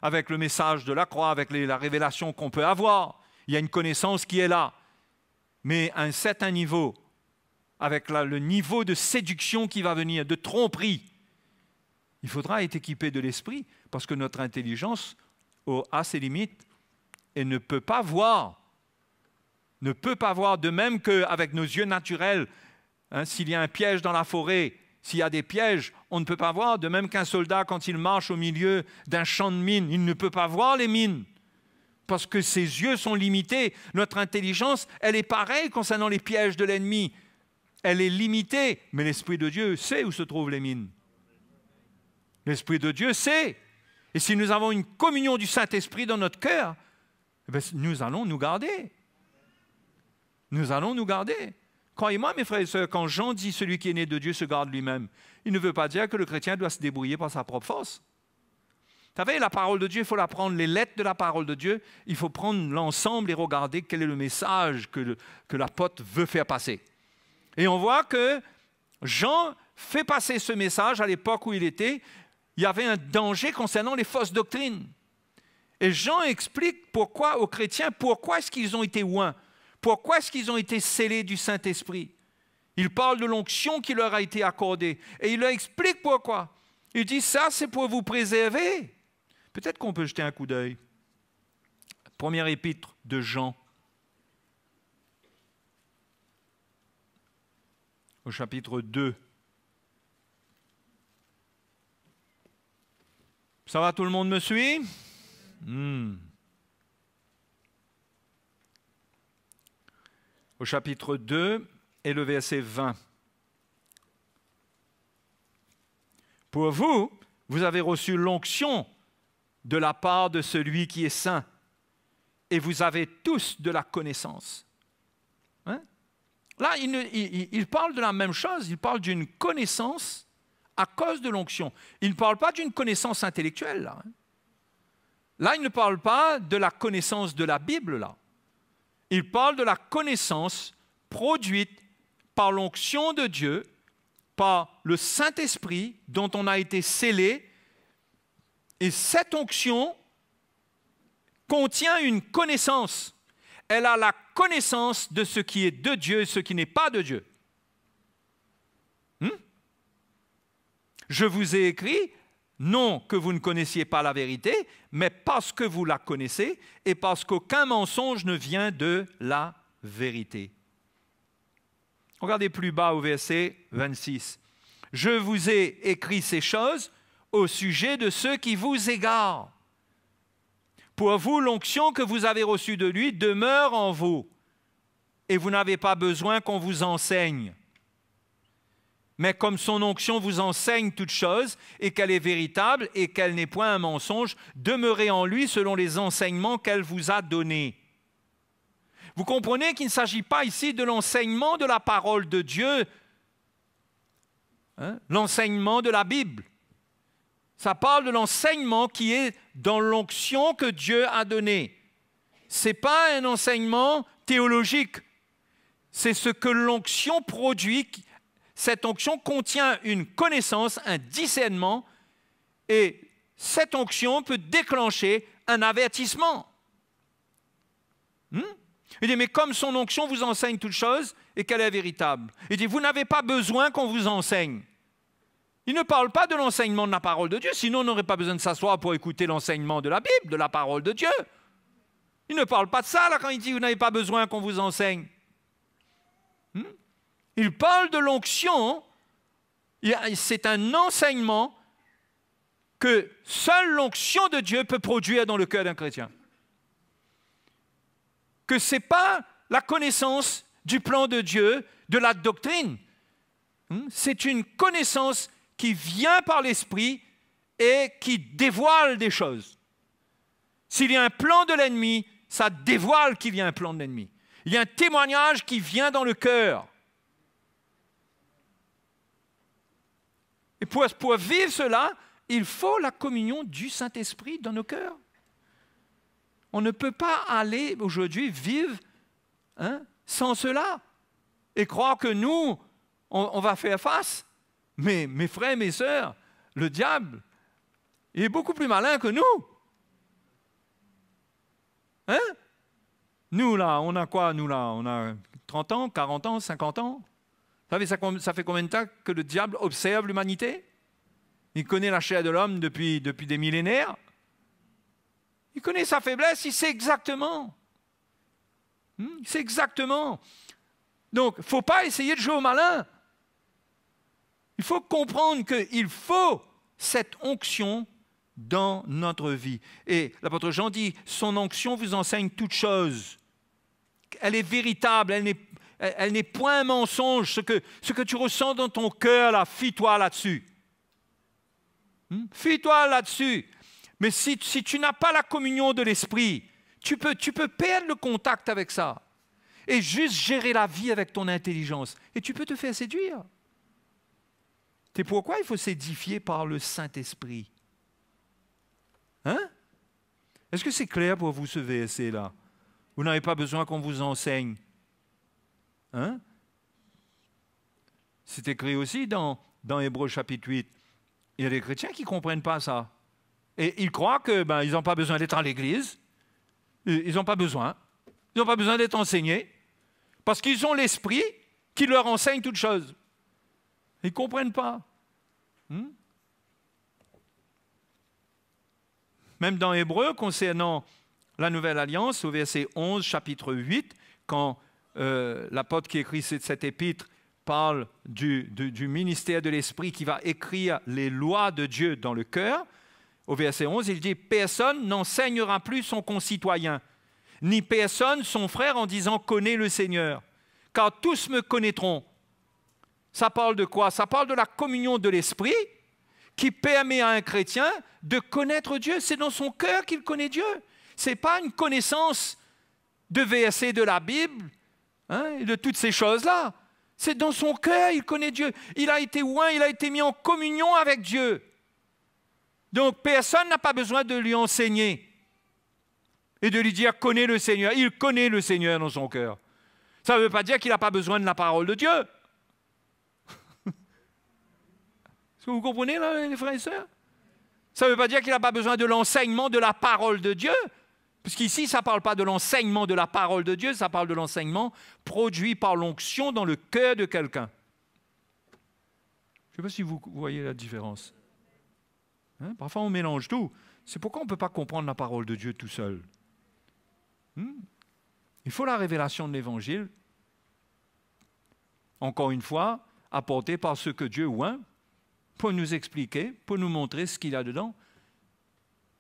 avec le message de la croix, avec la révélation qu'on peut avoir. Il y a une connaissance qui est là. Mais à un certain niveau, avec le niveau de séduction qui va venir, de tromperie. Il faudra être équipé de l'esprit parce que notre intelligence a ses limites et ne peut pas voir. Ne peut pas voir, de même qu'avec nos yeux naturels, s'il y a un piège dans la forêt, s'il y a des pièges, on ne peut pas voir. De même qu'un soldat, quand il marche au milieu d'un champ de mines, il ne peut pas voir les mines parce que ses yeux sont limités. Notre intelligence, elle est pareille concernant les pièges de l'ennemi. Elle est limitée, mais l'Esprit de Dieu sait où se trouvent les mines. L'Esprit de Dieu sait. Et si nous avons une communion du Saint-Esprit dans notre cœur, nous allons nous garder. Nous allons nous garder. Croyez-moi, mes frères et sœurs, quand Jean dit « celui qui est né de Dieu se garde lui-même », il ne veut pas dire que le chrétien doit se débrouiller par sa propre force. Vous savez, la parole de Dieu, il faut la prendre, les lettres de la parole de Dieu, il faut prendre l'ensemble et regarder quel est le message que l'apôtre veut faire passer. Et on voit que Jean fait passer ce message à l'époque où il était. Il y avait un danger concernant les fausses doctrines. Et Jean explique pourquoi aux chrétiens, pourquoi est-ce qu'ils ont été oints, pourquoi est-ce qu'ils ont été scellés du Saint-Esprit. Il parle de l'onction qui leur a été accordée. Et il leur explique pourquoi. Il dit, ça c'est pour vous préserver. Peut-être qu'on peut jeter un coup d'œil. Première épître de Jean. Au chapitre 2. Ça va, tout le monde me suit? Au chapitre 2 et le verset 20. Pour vous, vous avez reçu l'onction de la part de celui qui est saint, et vous avez tous de la connaissance. Là, il parle de la même chose, il parle d'une connaissance à cause de l'onction. Il ne parle pas d'une connaissance intellectuelle. Là, il ne parle pas de la connaissance de la Bible. Là. Il parle de la connaissance produite par l'onction de Dieu, par le Saint-Esprit dont on a été scellé. Et cette onction contient une connaissance. Elle a la connaissance de ce qui est de Dieu et ce qui n'est pas de Dieu. Je vous ai écrit, non que vous ne connaissiez pas la vérité, mais parce que vous la connaissez et parce qu'aucun mensonge ne vient de la vérité. Regardez plus bas au verset 26. Je vous ai écrit ces choses au sujet de ceux qui vous égarent. Pour vous, l'onction que vous avez reçue de lui demeure en vous, et vous n'avez pas besoin qu'on vous enseigne. Mais comme son onction vous enseigne toutes choses, et qu'elle est véritable, et qu'elle n'est point un mensonge, demeurez en lui selon les enseignements qu'elle vous a donnés. Vous comprenez qu'il ne s'agit pas ici de l'enseignement de la parole de Dieu, l'enseignement de la Bible. Ça parle de l'enseignement qui est dans l'onction que Dieu a donnée. Ce n'est pas un enseignement théologique. C'est ce que l'onction produit. Cette onction contient une connaissance, un discernement, et cette onction peut déclencher un avertissement. Il dit, mais comme son onction vous enseigne toutes choses et qu'elle est véritable. Il dit, vous n'avez pas besoin qu'on vous enseigne. Il ne parle pas de l'enseignement de la parole de Dieu, sinon on n'aurait pas besoin de s'asseoir pour écouter l'enseignement de la Bible, de la parole de Dieu. Il ne parle pas de ça là quand il dit vous n'avez pas besoin qu'on vous enseigne. Il parle de l'onction, c'est un enseignement que seule l'onction de Dieu peut produire dans le cœur d'un chrétien. Que ce n'est pas la connaissance du plan de Dieu, de la doctrine. C'est une connaissance qui vient par l'Esprit et qui dévoile des choses. S'il y a un plan de l'ennemi, ça dévoile qu'il y a un plan de l'ennemi. Il y a un témoignage qui vient dans le cœur. Et pour vivre cela, il faut la communion du Saint-Esprit dans nos cœurs. On ne peut pas aller aujourd'hui vivre sans cela et croire que nous, on va faire face. Mais mes frères, mes sœurs, le diable, il est beaucoup plus malin que nous. Nous, là, on a quoi, nous, là? On a 30 ans, 40 ans, 50 ans? Vous savez, ça fait combien de temps que le diable observe l'humanité? Il connaît la chair de l'homme depuis des millénaires. Il connaît sa faiblesse, il sait exactement. Il sait exactement. Donc, il ne faut pas essayer de jouer au malin. Il faut comprendre qu'il faut cette onction dans notre vie. Et l'apôtre Jean dit, son onction vous enseigne toutes choses. Elle est véritable, elle n'est point un mensonge. Ce que tu ressens dans ton cœur, là, fie-toi là-dessus. Fie-toi là-dessus. Mais si tu n'as pas la communion de l'esprit, tu peux perdre le contact avec ça. Et juste gérer la vie avec ton intelligence. Et tu peux te faire séduire. C'est pourquoi il faut s'édifier par le Saint-Esprit. Hein? Est-ce que c'est clair pour vous ce verset-là? Vous n'avez pas besoin qu'on vous enseigne. Hein? C'est écrit aussi dans Hébreux chapitre 8. Il y a des chrétiens qui ne comprennent pas ça. Et ils croient qu'ils n'ont pas besoin d'être à l'église. Ils n'ont pas besoin. Ils n'ont pas besoin d'être enseignés. Parce qu'ils ont l'esprit qui leur enseigne toutes choses. Ils ne comprennent pas. Même dans Hébreux, concernant la Nouvelle Alliance, au verset 11, chapitre 8, quand l'apôtre qui écrit cette épître parle du ministère de l'Esprit qui va écrire les lois de Dieu dans le cœur, au verset 11, il dit « Personne n'enseignera plus son concitoyen, ni personne son frère en disant « Connais le Seigneur », car tous me connaîtront. » Ça parle de quoi? Ça parle de la communion de l'Esprit qui permet à un chrétien de connaître Dieu. C'est dans son cœur qu'il connaît Dieu. Ce n'est pas une connaissance de versets de la Bible et de toutes ces choses-là. C'est dans son cœur qu'il connaît Dieu. Il a été oint, il a été mis en communion avec Dieu. Donc personne n'a pas besoin de lui enseigner et de lui dire « Connais le Seigneur ». Il connaît le Seigneur dans son cœur. Ça ne veut pas dire qu'il n'a pas besoin de la parole de Dieu. Est-ce que vous comprenez, là, les frères et sœurs? Ça ne veut pas dire qu'il n'a pas besoin de l'enseignement de la parole de Dieu, puisqu'ici, ça ne parle pas de l'enseignement de la parole de Dieu, ça parle de l'enseignement produit par l'onction dans le cœur de quelqu'un. Je ne sais pas si vous voyez la différence. Parfois, on mélange tout. C'est pourquoi on ne peut pas comprendre la parole de Dieu tout seul. Il faut la révélation de l'Évangile, encore une fois, apportée par ce que Dieu oint, pour nous expliquer, pour nous montrer ce qu'il y a dedans.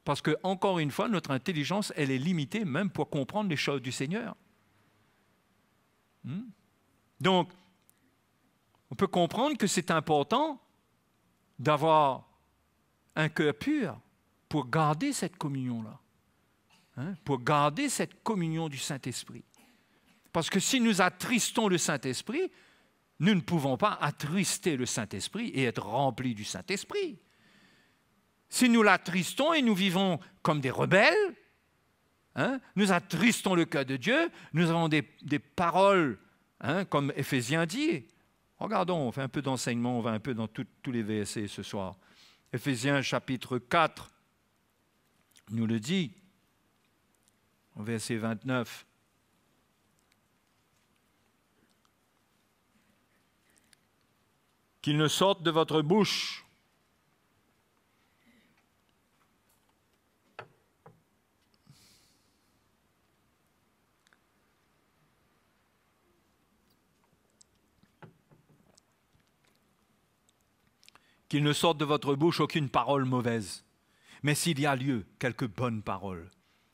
Parce que, encore une fois, notre intelligence, elle est limitée même pour comprendre les choses du Seigneur. Donc, on peut comprendre que c'est important d'avoir un cœur pur pour garder cette communion-là. Pour garder cette communion du Saint-Esprit. Parce que si nous attristons le Saint-Esprit, nous ne pouvons pas attrister le Saint-Esprit et être remplis du Saint-Esprit. Si nous l'attristons et nous vivons comme des rebelles, nous attristons le cœur de Dieu, nous avons des paroles, comme Éphésiens dit. Regardons, on fait un peu d'enseignement, on va un peu dans tous les versets ce soir. Éphésiens chapitre 4 nous le dit, au verset 29. Qu'il ne sorte de votre bouche qu'il ne sorte de votre bouche aucune parole mauvaise, mais s'il y a lieu, quelques bonnes paroles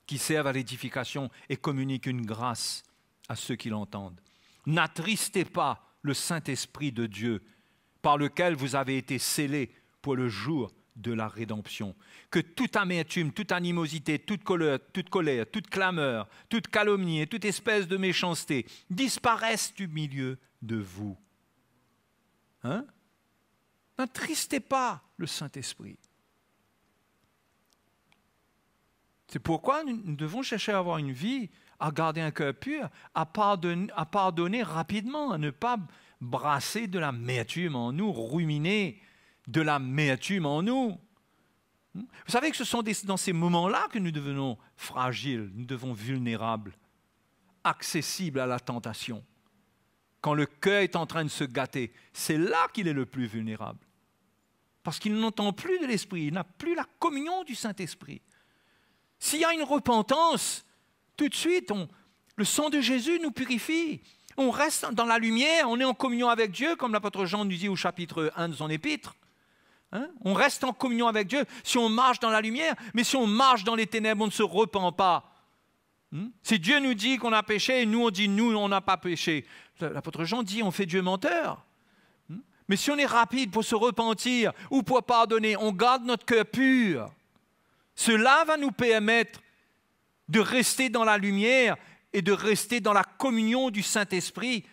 qui servent à l'édification et communiquent une grâce à ceux qui l'entendent. N'attristez pas le Saint-Esprit de Dieu, par lequel vous avez été scellés pour le jour de la rédemption. Que toute amertume, toute animosité, toute colère, toute clameur, toute calomnie et toute espèce de méchanceté disparaissent du milieu de vous. N'attristez pas le Saint-Esprit. C'est pourquoi nous devons chercher à avoir une vie, à garder un cœur pur, à pardonner rapidement, à ne pas brasser de l'amertume en nous, ruminer de l'amertume en nous. Vous savez que ce sont dans ces moments-là que nous devenons fragiles, nous devenons vulnérables, accessibles à la tentation. quand le cœur est en train de se gâter, c'est là qu'il est le plus vulnérable. Parce qu'il n'entend plus de l'Esprit, il n'a plus la communion du Saint-Esprit. S'il y a une repentance, tout de suite, le sang de Jésus nous purifie. On reste dans la lumière, on est en communion avec Dieu, comme l'apôtre Jean nous dit au chapitre 1 de son épître. Hein? On reste en communion avec Dieu si on marche dans la lumière, mais si on marche dans les ténèbres, on ne se repent pas. Si Dieu nous dit qu'on a péché, et nous on dit nous on n'a pas péché. L'apôtre Jean dit on fait Dieu menteur. Mais si on est rapide pour se repentir ou pour pardonner, on garde notre cœur pur. Cela va nous permettre de rester dans la lumière et de rester dans la communion du Saint-Esprit.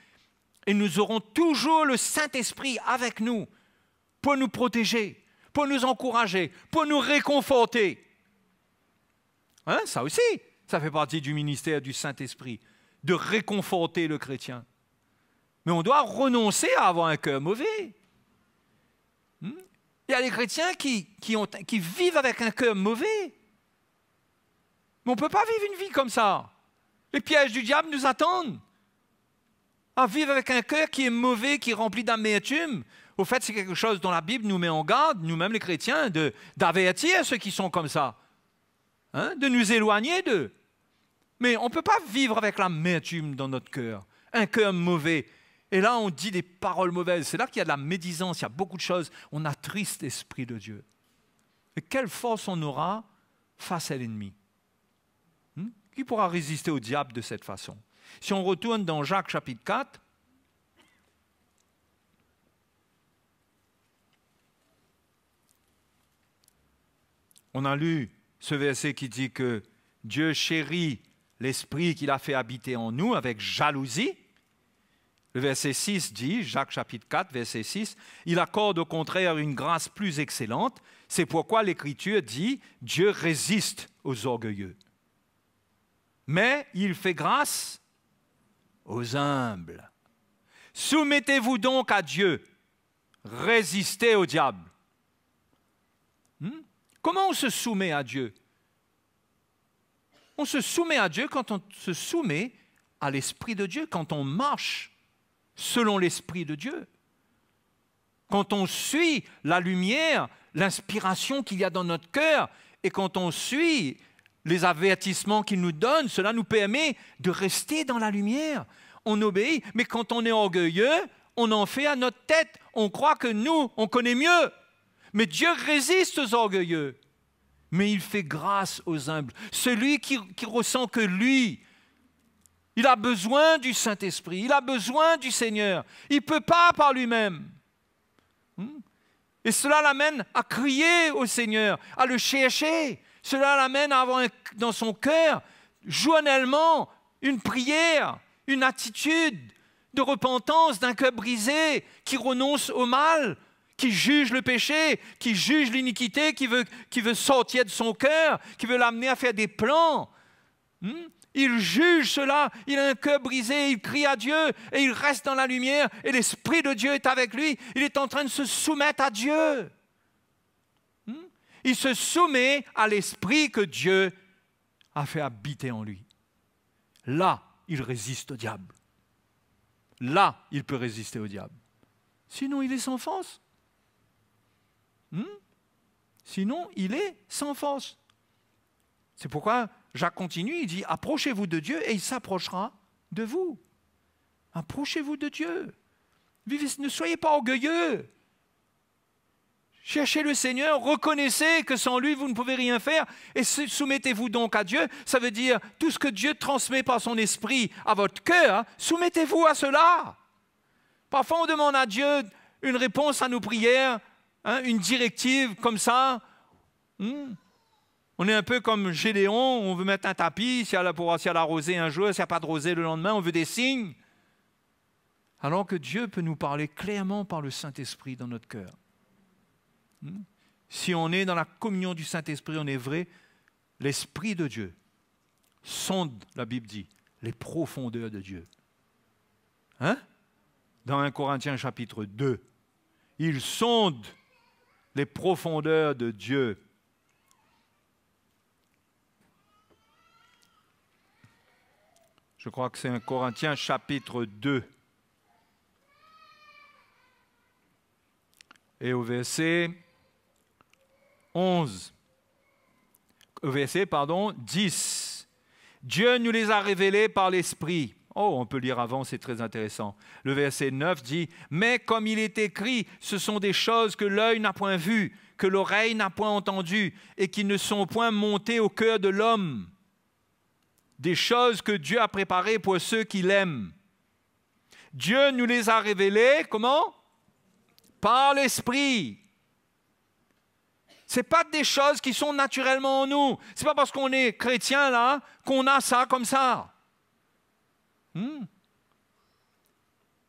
Et nous aurons toujours le Saint-Esprit avec nous pour nous protéger, pour nous encourager, pour nous réconforter. Hein, ça aussi, ça fait partie du ministère du Saint-Esprit, de réconforter le chrétien. Mais on doit renoncer à avoir un cœur mauvais. Il y a des chrétiens qui vivent avec un cœur mauvais. Mais on ne peut pas vivre une vie comme ça. Les pièges du diable nous attendent. À vivre avec un cœur qui est mauvais, qui est rempli d'amertume. Au fait, c'est quelque chose dont la Bible nous met en garde, nous-mêmes les chrétiens, d'avertir ceux qui sont comme ça. Hein, de nous éloigner d'eux. Mais on ne peut pas vivre avec l'amertume dans notre cœur. Un cœur mauvais. Et là, on dit des paroles mauvaises. C'est là qu'il y a de la médisance, il y a beaucoup de choses. On attriste l'Esprit de Dieu. Et quelle force on aura face à l'ennemi? Qui pourra résister au diable de cette façon? Si on retourne dans Jacques chapitre 4, on a lu ce verset qui dit que Dieu chérit l'Esprit qu'il a fait habiter en nous avec jalousie. Le verset 6 dit, Jacques chapitre 4, verset 6, « Il accorde au contraire une grâce plus excellente. C'est pourquoi l'Écriture dit, Dieu résiste aux orgueilleux. Mais il fait grâce aux humbles. Soumettez-vous donc à Dieu. Résistez au diable. » Comment on se soumet à Dieu? On se soumet à Dieu quand on se soumet à l'Esprit de Dieu, quand on marche selon l'Esprit de Dieu. Quand on suit la lumière, l'inspiration qu'il y a dans notre cœur, et quand on suit les avertissements qu'il nous donne, cela nous permet de rester dans la lumière. On obéit, mais quand on est orgueilleux, on en fait à notre tête. On croit que nous, on connaît mieux. Mais Dieu résiste aux orgueilleux. Mais il fait grâce aux humbles. Celui qui ressent que lui, il a besoin du Saint-Esprit, il a besoin du Seigneur. Il ne peut pas par lui-même. Et cela l'amène à crier au Seigneur, à le chercher. Cela l'amène à avoir dans son cœur, journellement, une prière, une attitude de repentance d'un cœur brisé, qui renonce au mal, qui juge le péché, qui juge l'iniquité, qui veut sortir de son cœur, qui veut l'amener à faire des plans. Il juge cela, il a un cœur brisé, il crie à Dieu et il reste dans la lumière et l'Esprit de Dieu est avec lui. Il est en train de se soumettre à Dieu. Il se soumet à l'Esprit que Dieu a fait habiter en lui. Là, il résiste au diable. Là, il peut résister au diable. Sinon, il est sans force. Sinon, il est sans force. C'est pourquoi Jacques continue, il dit « Approchez-vous de Dieu et il s'approchera de vous. » Approchez-vous de Dieu. Ne soyez pas orgueilleux. Cherchez le Seigneur, reconnaissez que sans lui, vous ne pouvez rien faire et soumettez-vous donc à Dieu. Ça veut dire tout ce que Dieu transmet par son esprit à votre cœur, soumettez-vous à cela. Parfois, on demande à Dieu une réponse à nos prières, une directive comme ça. On est un peu comme Gédéon, on veut mettre un tapis, s'il y a la rosée un jour, s'il n'y a pas de rosée le lendemain, on veut des signes. Alors que Dieu peut nous parler clairement par le Saint-Esprit dans notre cœur. Si on est dans la communion du Saint-Esprit, on est vrai, l'Esprit de Dieu sonde, la Bible dit, les profondeurs de Dieu. Dans 1 Corinthiens chapitre 2, il sonde les profondeurs de Dieu. Je crois que c'est 1 Corinthiens chapitre 2. Et au verset 11, au verset 10, Dieu nous les a révélés par l'Esprit. Oh, on peut lire avant, c'est très intéressant. Le verset 9 dit, « Mais comme il est écrit, ce sont des choses que l'œil n'a point vues, que l'oreille n'a point entendues, et qui ne sont point montées au cœur de l'homme. Des choses que Dieu a préparées pour ceux qui l'aiment. » Dieu nous les a révélées, comment? Par l'Esprit. Ce n'est pas des choses qui sont naturellement en nous. Ce n'est pas parce qu'on est chrétien là qu'on a ça comme ça.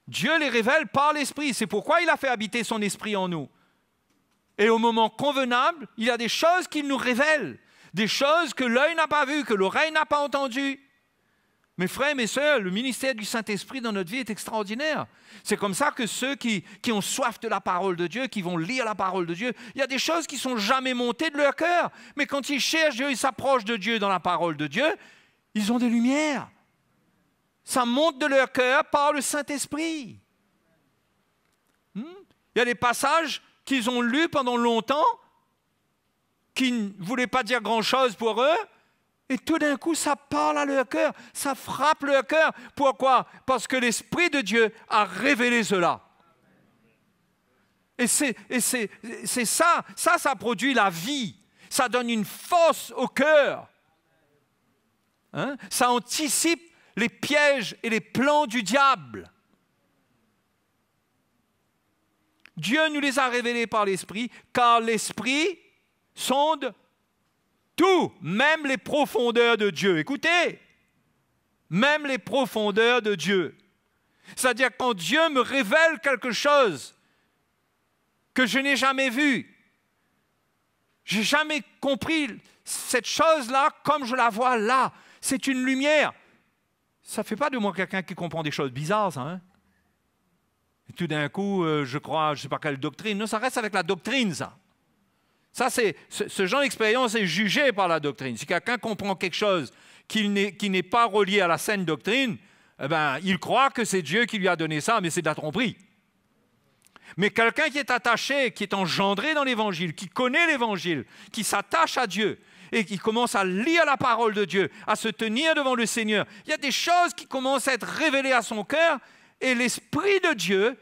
Dieu les révèle par l'Esprit. C'est pourquoi il a fait habiter son Esprit en nous. Et au moment convenable, il y a des choses qu'il nous révèle. Des choses que l'œil n'a pas vues, que l'oreille n'a pas entendues. Mes frères, mes sœurs, le ministère du Saint-Esprit dans notre vie est extraordinaire. C'est comme ça que ceux qui ont soif de la parole de Dieu, qui vont lire la parole de Dieu, il y a des choses qui ne sont jamais montées de leur cœur. Mais quand ils cherchent Dieu, ils s'approchent de Dieu dans la parole de Dieu, ils ont des lumières. Ça monte de leur cœur par le Saint-Esprit. Il y a des passages qu'ils ont lus pendant longtemps, qui ne voulaient pas dire grand-chose pour eux, et tout d'un coup, ça parle à leur cœur, ça frappe leur cœur. Pourquoi? Parce que l'Esprit de Dieu a révélé cela. Et c'est ça, ça produit la vie. Ça donne une force au cœur. Ça anticipe les pièges et les plans du diable. Dieu nous les a révélés par l'Esprit, car l'Esprit sonde tout, même les profondeurs de Dieu. Écoutez, même les profondeurs de Dieu. C'est-à-dire quand Dieu me révèle quelque chose que je n'ai jamais vu, je n'ai jamais compris cette chose-là comme je la vois là. C'est une lumière. Ça ne fait pas de moi quelqu'un qui comprend des choses bizarres, ça. Hein? Et tout d'un coup, je crois, je ne sais pas quelle doctrine. Non, ça reste avec la doctrine, ça. Ça, ce genre d'expérience est jugé par la doctrine. Si quelqu'un comprend quelque chose qui n'est pas relié à la saine doctrine, eh ben, il croit que c'est Dieu qui lui a donné ça, mais c'est de la tromperie. Mais quelqu'un qui est attaché, qui est engendré dans l'Évangile, qui connaît l'Évangile, qui s'attache à Dieu et qui commence à lire la parole de Dieu, à se tenir devant le Seigneur, il y a des choses qui commencent à être révélées à son cœur et l'Esprit de Dieu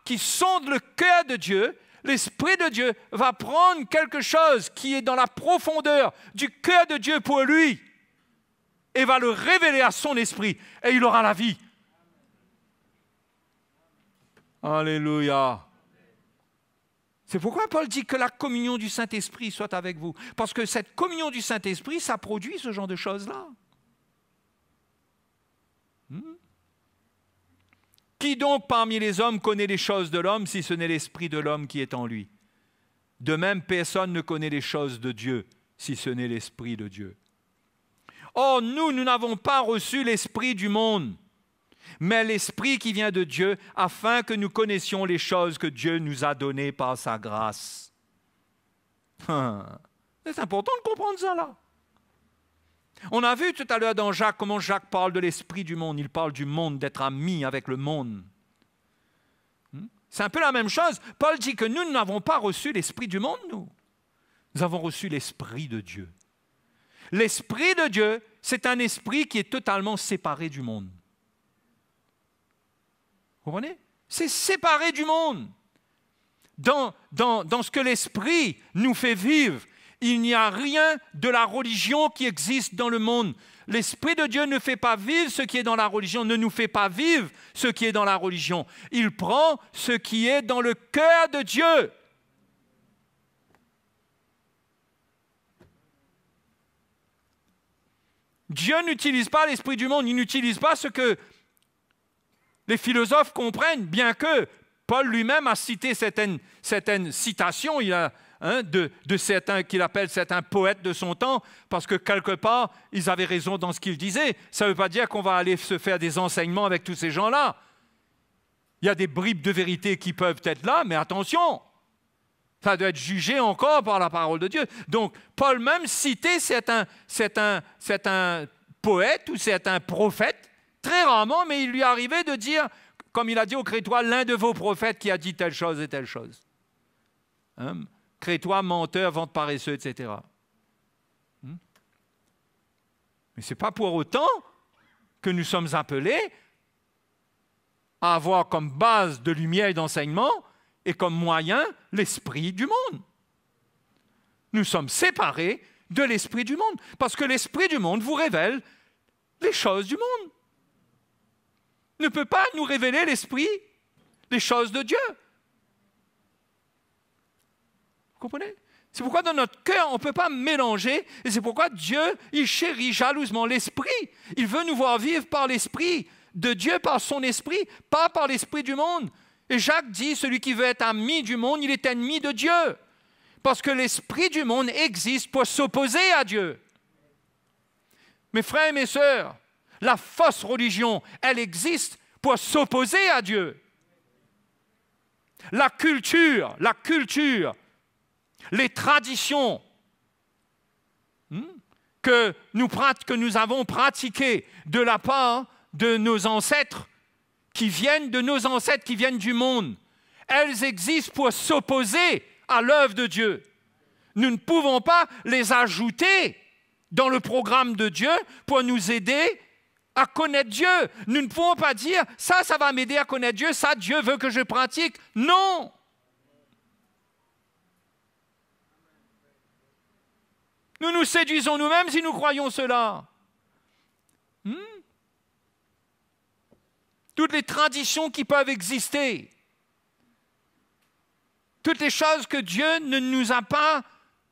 qui sonde le cœur de Dieu, l'Esprit de Dieu va prendre quelque chose qui est dans la profondeur du cœur de Dieu pour lui et va le révéler à son esprit et il aura la vie. Alléluia. C'est pourquoi Paul dit que la communion du Saint-Esprit soit avec vous. Parce que cette communion du Saint-Esprit, ça produit ce genre de choses-là. Qui donc parmi les hommes connaît les choses de l'homme si ce n'est l'Esprit de l'homme qui est en lui? De même, personne ne connaît les choses de Dieu si ce n'est l'Esprit de Dieu. Or, nous n'avons pas reçu l'Esprit du monde, mais l'Esprit qui vient de Dieu, afin que nous connaissions les choses que Dieu nous a données par sa grâce. C'est important de comprendre ça, là. On a vu tout à l'heure dans Jacques comment Jacques parle de l'esprit du monde. Il parle du monde, d'être ami avec le monde. C'est un peu la même chose. Paul dit que nous n'avons pas reçu l'esprit du monde, nous. Nous avons reçu l'esprit de Dieu. L'esprit de Dieu, c'est un esprit qui est totalement séparé du monde. Vous comprenez? C'est séparé du monde. Dans ce que l'esprit nous fait vivre, il n'y a rien de la religion qui existe dans le monde. L'Esprit de Dieu ne fait pas vivre ce qui est dans la religion, ne nous fait pas vivre ce qui est dans la religion. Il prend ce qui est dans le cœur de Dieu. Dieu n'utilise pas l'esprit du monde, il n'utilise pas ce que les philosophes comprennent, bien que Paul lui-même a cité certaines citations, il a de certains qu'il appelle certains poètes de son temps, parce que quelque part, ils avaient raison dans ce qu'ils disaient. Ça ne veut pas dire qu'on va aller se faire des enseignements avec tous ces gens-là. Il y a des bribes de vérité qui peuvent être là, mais attention, ça doit être jugé encore par la parole de Dieu. Donc, Paul même citait certains poètes ou certains prophètes, très rarement, mais il lui arrivait de dire, comme il a dit aux Crétois, l'un de vos prophètes qui a dit telle chose et telle chose. Hein? Crée-toi menteur, vente paresseux, etc. Mais ce n'est pas pour autant que nous sommes appelés à avoir comme base de lumière et d'enseignement et comme moyen l'esprit du monde. Nous sommes séparés de l'esprit du monde, parce que l'esprit du monde vous révèle les choses du monde. Ne peut pas nous révéler l'esprit, les choses de Dieu. Vous comprenez? C'est pourquoi dans notre cœur, on ne peut pas mélanger, et c'est pourquoi Dieu, il chérit jalousement l'esprit. Il veut nous voir vivre par l'esprit de Dieu, par son esprit, pas par l'esprit du monde. Et Jacques dit, celui qui veut être ami du monde, il est ennemi de Dieu. Parce que l'esprit du monde existe pour s'opposer à Dieu. Mes frères et mes sœurs, la fausse religion, elle existe pour s'opposer à Dieu. La culture, les traditions que nous avons pratiquées de la part de nos ancêtres, qui viennent du monde, elles existent pour s'opposer à l'œuvre de Dieu. Nous ne pouvons pas les ajouter dans le programme de Dieu pour nous aider à connaître Dieu. Nous ne pouvons pas dire « ça va m'aider à connaître Dieu, ça, Dieu veut que je pratique ». Non! Nous nous séduisons nous-mêmes si nous croyons cela. Toutes les traditions qui peuvent exister, toutes les choses que Dieu ne nous a pas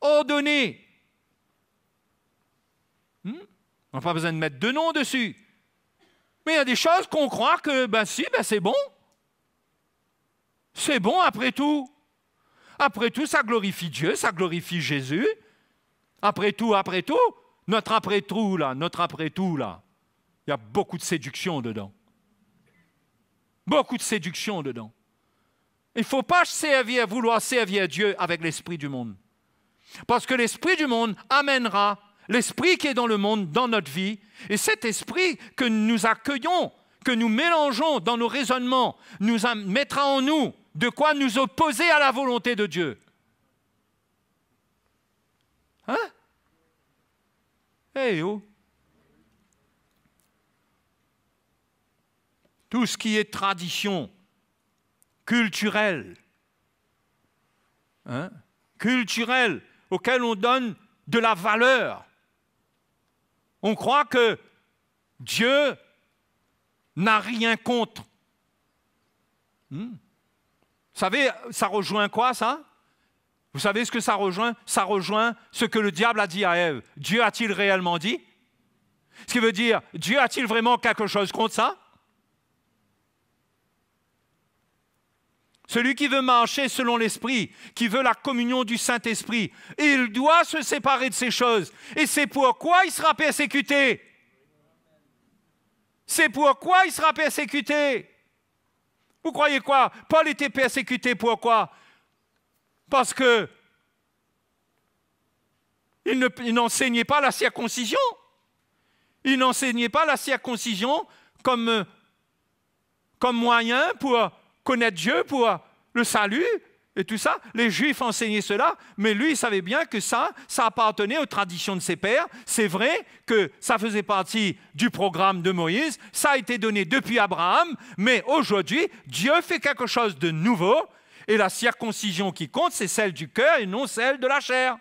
ordonnées. On n'a pas besoin de mettre de nom dessus. Mais il y a des choses qu'on croit que, c'est bon. C'est bon après tout. Après tout, ça glorifie Dieu, ça glorifie Jésus. Après tout, notre après tout là, il y a beaucoup de séduction dedans. Beaucoup de séduction dedans. Il ne faut pas vouloir servir Dieu avec l'esprit du monde. Parce que l'esprit du monde amènera l'esprit qui est dans le monde, dans notre vie, et cet esprit que nous accueillons, que nous mélangeons dans nos raisonnements, mettra en nous de quoi nous opposer à la volonté de Dieu. Hein? Hey, oh! Tout ce qui est tradition culturelle, auquel on donne de la valeur. On croit que Dieu n'a rien contre. Vous savez, ça rejoint quoi, ça? Vous savez ce que ça rejoint? Ça rejoint ce que le diable a dit à Ève. Dieu a-t-il réellement dit? Ce qui veut dire, Dieu a-t-il vraiment quelque chose contre ça? Celui qui veut marcher selon l'Esprit, qui veut la communion du Saint-Esprit, il doit se séparer de ces choses. Et c'est pourquoi il sera persécuté. C'est pourquoi il sera persécuté. Vous croyez quoi? Paul était persécuté, pourquoi? Parce que il n'enseignait pas la circoncision. Il n'enseignait pas la circoncision comme moyen pour connaître Dieu, pour le salut et tout ça. Les Juifs enseignaient cela, mais lui, il savait bien que ça appartenait aux traditions de ses pères. C'est vrai que ça faisait partie du programme de Moïse, ça a été donné depuis Abraham, mais aujourd'hui, Dieu fait quelque chose de nouveau, et la circoncision qui compte, c'est celle du cœur et non celle de la chair.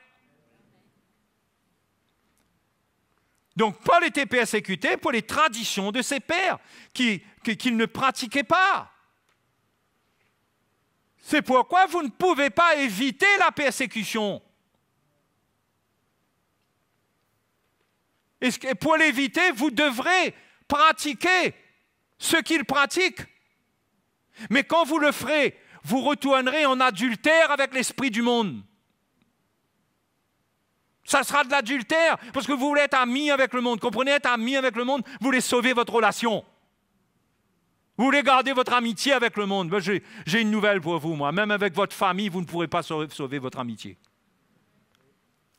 Donc, Paul était persécuté pour les traditions de ses pères qu'il ne pratiquait pas. C'est pourquoi vous ne pouvez pas éviter la persécution. Et pour l'éviter, vous devrez pratiquer ce qu'il pratique. Mais quand vous le ferez, vous retournerez en adultère avec l'esprit du monde. Ça sera de l'adultère, parce que vous voulez être amis avec le monde. Comprenez, être amis avec le monde, vous voulez sauver votre relation. Vous voulez garder votre amitié avec le monde. J'ai une nouvelle pour vous, moi. Même avec votre famille, vous ne pourrez pas sauver votre amitié.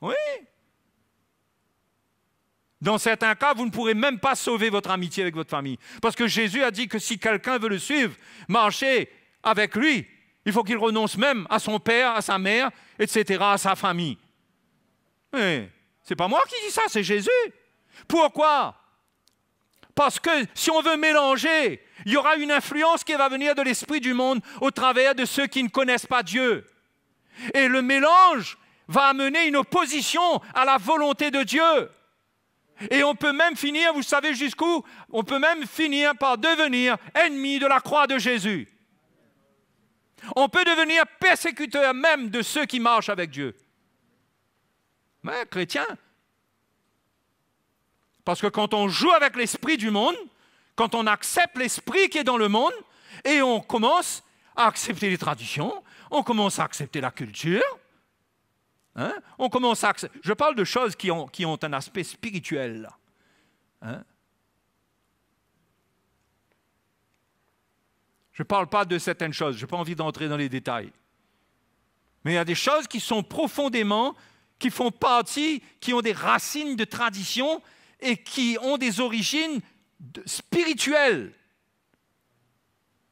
Oui. Dans certains cas, vous ne pourrez même pas sauver votre amitié avec votre famille. Parce que Jésus a dit que si quelqu'un veut le suivre, marcher avec lui, Il faut qu'il renonce même à son père, à sa mère, etc., à sa famille. Mais ce n'est pas moi qui dis ça, c'est Jésus. Pourquoi? Parce que si on veut mélanger, il y aura une influence qui va venir de l'esprit du monde au travers de ceux qui ne connaissent pas Dieu. Et le mélange va amener une opposition à la volonté de Dieu. Et on peut même finir, vous savez jusqu'où? On peut même finir par devenir ennemi de la croix de Jésus. On peut devenir persécuteur même de ceux qui marchent avec Dieu. Mais chrétien. Parce que quand on joue avec l'esprit du monde, quand on accepte l'esprit qui est dans le monde, et on commence à accepter les traditions, on commence à accepter la culture, hein? On commence à accepter... Je parle de choses qui ont un aspect spirituel. Hein? Je ne parle pas de certaines choses, je n'ai pas envie d'entrer dans les détails. Mais il y a des choses qui sont profondément, qui font partie, qui ont des racines de tradition et qui ont des origines spirituelles.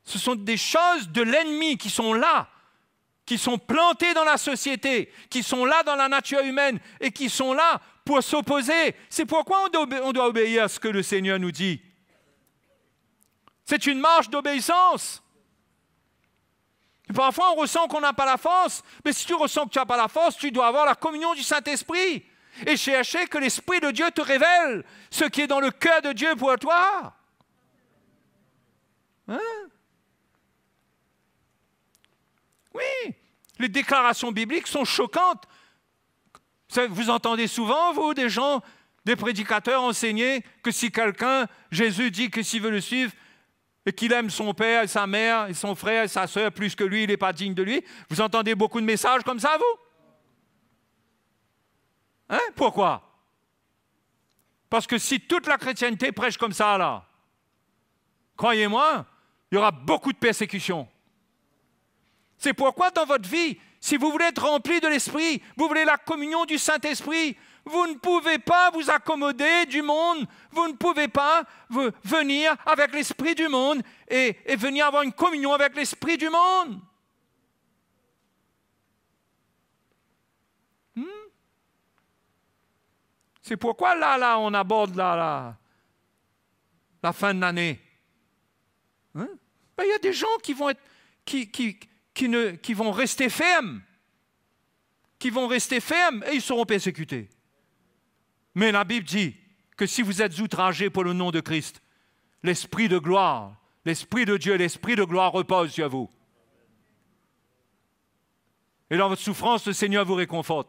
Ce sont des choses de l'ennemi qui sont là, qui sont plantées dans la société, qui sont là dans la nature humaine et qui sont là pour s'opposer. C'est pourquoi on doit obéir à ce que le Seigneur nous dit. C'est une marche d'obéissance. Et parfois, on ressent qu'on n'a pas la force. Mais si tu ressens que tu n'as pas la force, tu dois avoir la communion du Saint-Esprit. Et chercher que l'Esprit de Dieu te révèle ce qui est dans le cœur de Dieu pour toi. Hein? Oui, les déclarations bibliques sont choquantes. Vous entendez souvent, vous, des gens, des prédicateurs enseigner que si quelqu'un, Jésus dit que s'il veut le suivre, et qu'il aime son père et sa mère et son frère et sa sœur plus que lui, il n'est pas digne de lui. Vous entendez beaucoup de messages comme ça, vous? Hein? Pourquoi? Parce que si toute la chrétienté prêche comme ça, là, croyez-moi, il y aura beaucoup de persécutions. C'est pourquoi dans votre vie, si vous voulez être rempli de l'Esprit, vous voulez la communion du Saint-Esprit, vous ne pouvez pas vous accommoder du monde, vous ne pouvez pas venir avec l'esprit du monde et venir avoir une communion avec l'esprit du monde. C'est pourquoi là, on aborde la fin de l'année. Hein? Ben, y a des gens qui vont être, qui vont rester fermes, et ils seront persécutés. Mais la Bible dit que si vous êtes outragés pour le nom de Christ, l'Esprit de gloire, l'Esprit de Dieu, l'Esprit de gloire repose sur vous. Et dans votre souffrance, le Seigneur vous réconforte.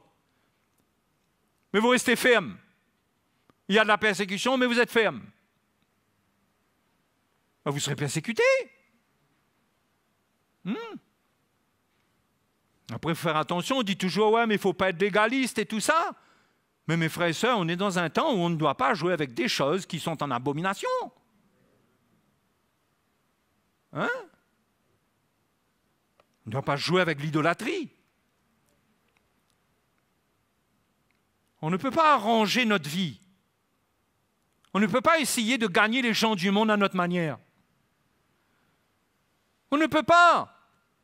Mais vous restez ferme. Il y a de la persécution, mais vous êtes ferme. Vous serez persécutés. Après, il faut faire attention, on dit toujours, ouais, mais il ne faut pas être légaliste et tout ça. Mais mes frères et sœurs, on est dans un temps où on ne doit pas jouer avec des choses qui sont en abomination. Hein? On ne doit pas jouer avec l'idolâtrie. On ne peut pas arranger notre vie. On ne peut pas essayer de gagner les gens du monde à notre manière. On ne peut pas.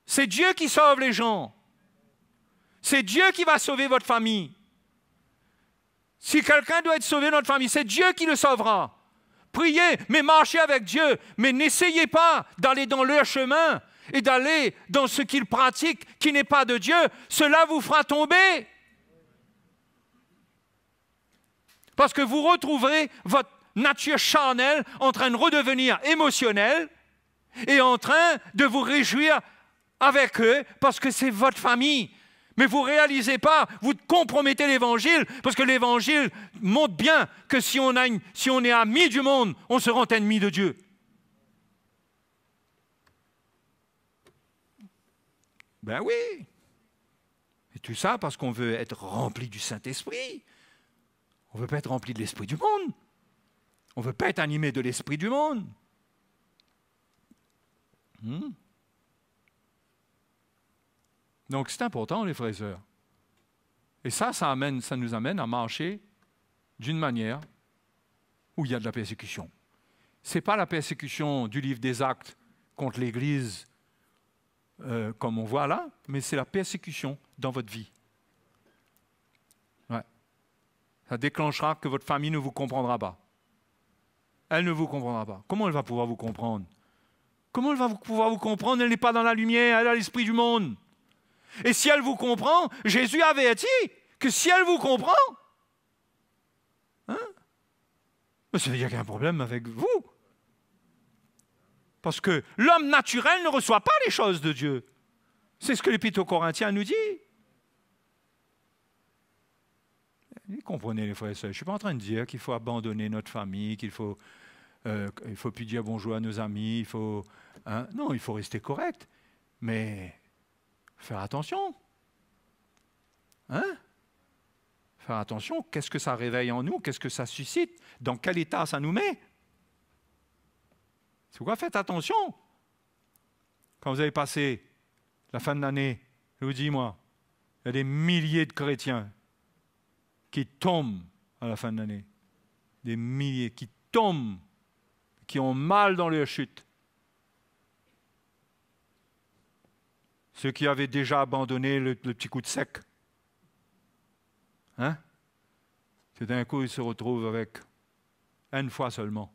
C'est Dieu qui sauve les gens. C'est Dieu qui va sauver votre famille. Si quelqu'un doit être sauvé dans notre famille, c'est Dieu qui le sauvera. Priez, mais marchez avec Dieu. Mais n'essayez pas d'aller dans leur chemin et d'aller dans ce qu'ils pratiquent qui n'est pas de Dieu. Cela vous fera tomber. Parce que vous retrouverez votre nature charnelle en train de redevenir émotionnelle et en train de vous réjouir avec eux parce que c'est votre famille. Mais vous ne réalisez pas, vous compromettez l'Évangile, parce que l'Évangile montre bien que si on est ami du monde, on se rend ennemi de Dieu. Ben oui. Et tout ça parce qu'on veut être rempli du Saint-Esprit. On ne veut pas être rempli de l'Esprit du monde. On ne veut pas être animé de l'Esprit du monde. Donc c'est important, les frères et sœurs. Et ça nous amène à marcher d'une manière où il y a de la persécution. Ce n'est pas la persécution du livre des Actes contre l'Église, comme on voit là, mais c'est la persécution dans votre vie. Ouais. Ça déclenchera que votre famille ne vous comprendra pas. Elle ne vous comprendra pas. Comment elle va pouvoir vous comprendre? Comment elle va pouvoir vous comprendre? Elle n'est pas dans la lumière, elle a l'esprit du monde. Et si elle vous comprend, Jésus avait dit que si elle vous comprend, hein, ça veut dire qu'il y a un problème avec vous. Parce que l'homme naturel ne reçoit pas les choses de Dieu. C'est ce que l'Épître aux Corinthiens nous dit. Vous comprenez, les frères et sœurs, je ne suis pas en train de dire qu'il faut abandonner notre famille, qu'il faut, faut plus dire bonjour à nos amis, il faut, hein, non, il faut rester correct, mais faire attention. Hein? Faire attention, qu'est-ce que ça réveille en nous, qu'est-ce que ça suscite, dans quel état ça nous met. C'est pourquoi faites attention. Quand vous avez passé la fin de l'année, je vous dis, moi, il y a des milliers de chrétiens qui tombent à la fin de l'année. Des milliers qui tombent, qui ont mal dans leur chute. Ceux qui avaient déjà abandonné le petit coup de sec. Hein? Tout d'un coup, ils se retrouvent avec une fois seulement.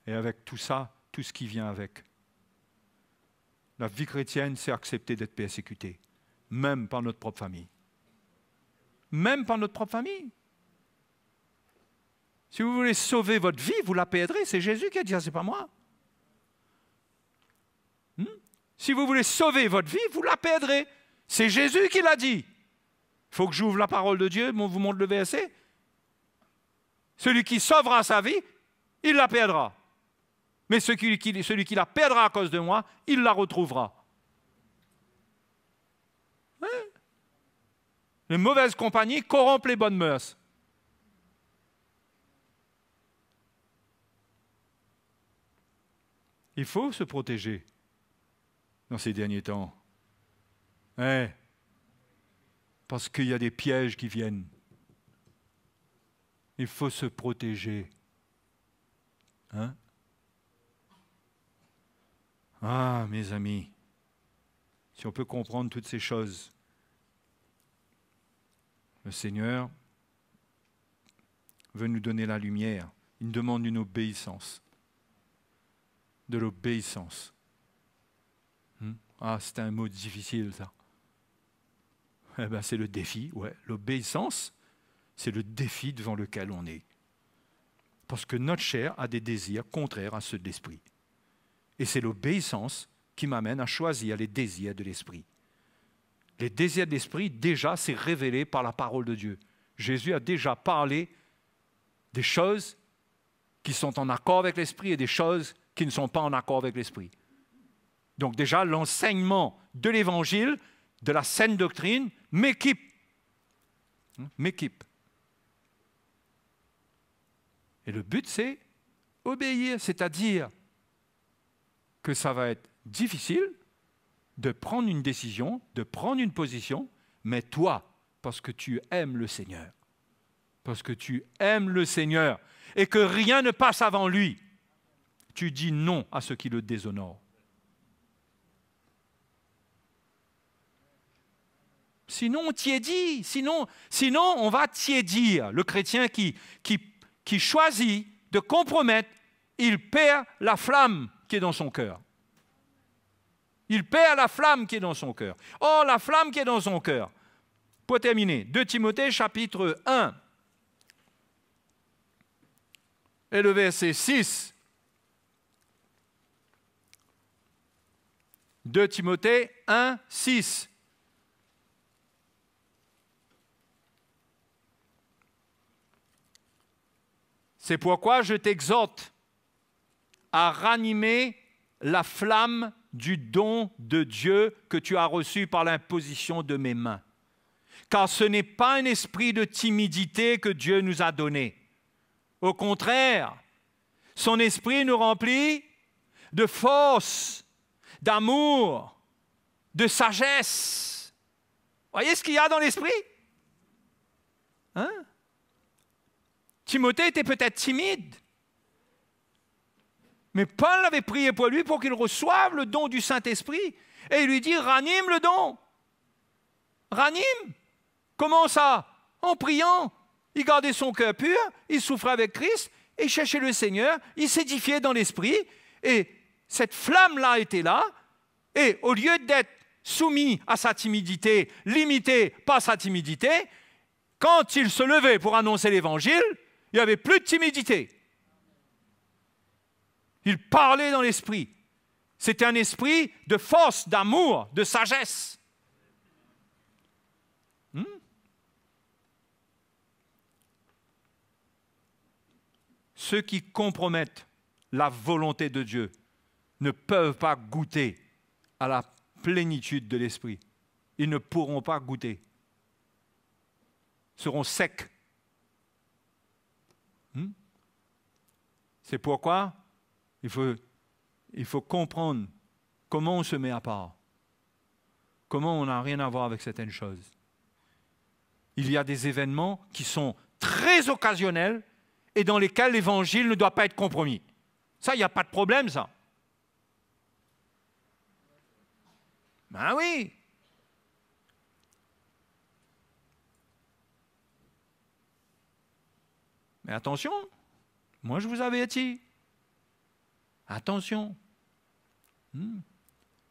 Et avec tout ça, tout ce qui vient avec. La vie chrétienne, c'est accepter d'être persécuté, même par notre propre famille. Même par notre propre famille. Si vous voulez sauver votre vie, vous la perdrez. C'est Jésus qui a dit ça, c'est pas moi. Si vous voulez sauver votre vie, vous la perdrez. C'est Jésus qui l'a dit. Il faut que j'ouvre la parole de Dieu, vous montre le verset. Celui qui sauvera sa vie, il la perdra. Mais celui qui la perdra à cause de moi, il la retrouvera. Hein? Les mauvaises compagnies corrompent les bonnes mœurs. Il faut se protéger dans ces derniers temps. Hein? Parce qu'il y a des pièges qui viennent. Il faut se protéger. Hein? Ah, mes amis, si on peut comprendre toutes ces choses, le Seigneur veut nous donner la lumière. Il nous demande une obéissance. De l'obéissance. Ah, c'est un mot difficile, ça. Eh bien, c'est le défi, ouais. L'obéissance, c'est le défi devant lequel on est. Parce que notre chair a des désirs contraires à ceux de l'esprit. Et c'est l'obéissance qui m'amène à choisir les désirs de l'esprit. Les désirs de l'esprit, déjà, c'est révélé par la parole de Dieu. Jésus a déjà parlé des choses qui sont en accord avec l'esprit et des choses qui ne sont pas en accord avec l'esprit. Donc déjà, l'enseignement de l'évangile, de la saine doctrine, m'équipe. M'équipe. Et le but, c'est obéir, c'est-à-dire que ça va être difficile de prendre une décision, de prendre une position, mais toi, parce que tu aimes le Seigneur, parce que tu aimes le Seigneur et que rien ne passe avant lui, tu dis non à ce qui le déshonore. Sinon, on tiédit, sinon on va tiédir. Le chrétien qui choisit de compromettre, il perd la flamme qui est dans son cœur. Il perd la flamme qui est dans son cœur. Or, la flamme qui est dans son cœur. Pour terminer, 2 Timothée chapitre 1 et le verset 6. 2 Timothée 1, 6. C'est pourquoi je t'exhorte à ranimer la flamme du don de Dieu que tu as reçu par l'imposition de mes mains. Car ce n'est pas un esprit de timidité que Dieu nous a donné. Au contraire, son esprit nous remplit de force, d'amour, de sagesse. Voyez ce qu'il y a dans l'esprit? Hein? Timothée était peut-être timide. Mais Paul avait prié pour lui pour qu'il reçoive le don du Saint-Esprit. Et il lui dit, ranime le don. Ranime. Comment ça? En priant. Il gardait son cœur pur, il souffrait avec Christ, et il cherchait le Seigneur, il s'édifiait dans l'esprit, et cette flamme-là était là, et au lieu d'être soumis à sa timidité, limité par sa timidité, quand il se levait pour annoncer l'Évangile, il n'y avait plus de timidité. Il parlait dans l'esprit. C'était un esprit de force, d'amour, de sagesse. Ceux qui compromettent la volonté de Dieu ne peuvent pas goûter à la plénitude de l'esprit. Ils ne pourront pas goûter. Ils seront secs. C'est pourquoi il faut comprendre comment on se met à part. Comment on n'a rien à voir avec certaines choses. Il y a des événements qui sont très occasionnels et dans lesquels l'évangile ne doit pas être compromis. Ça, il n'y a pas de problème, ça. Ben oui. Mais attention, moi je vous avertis. Attention.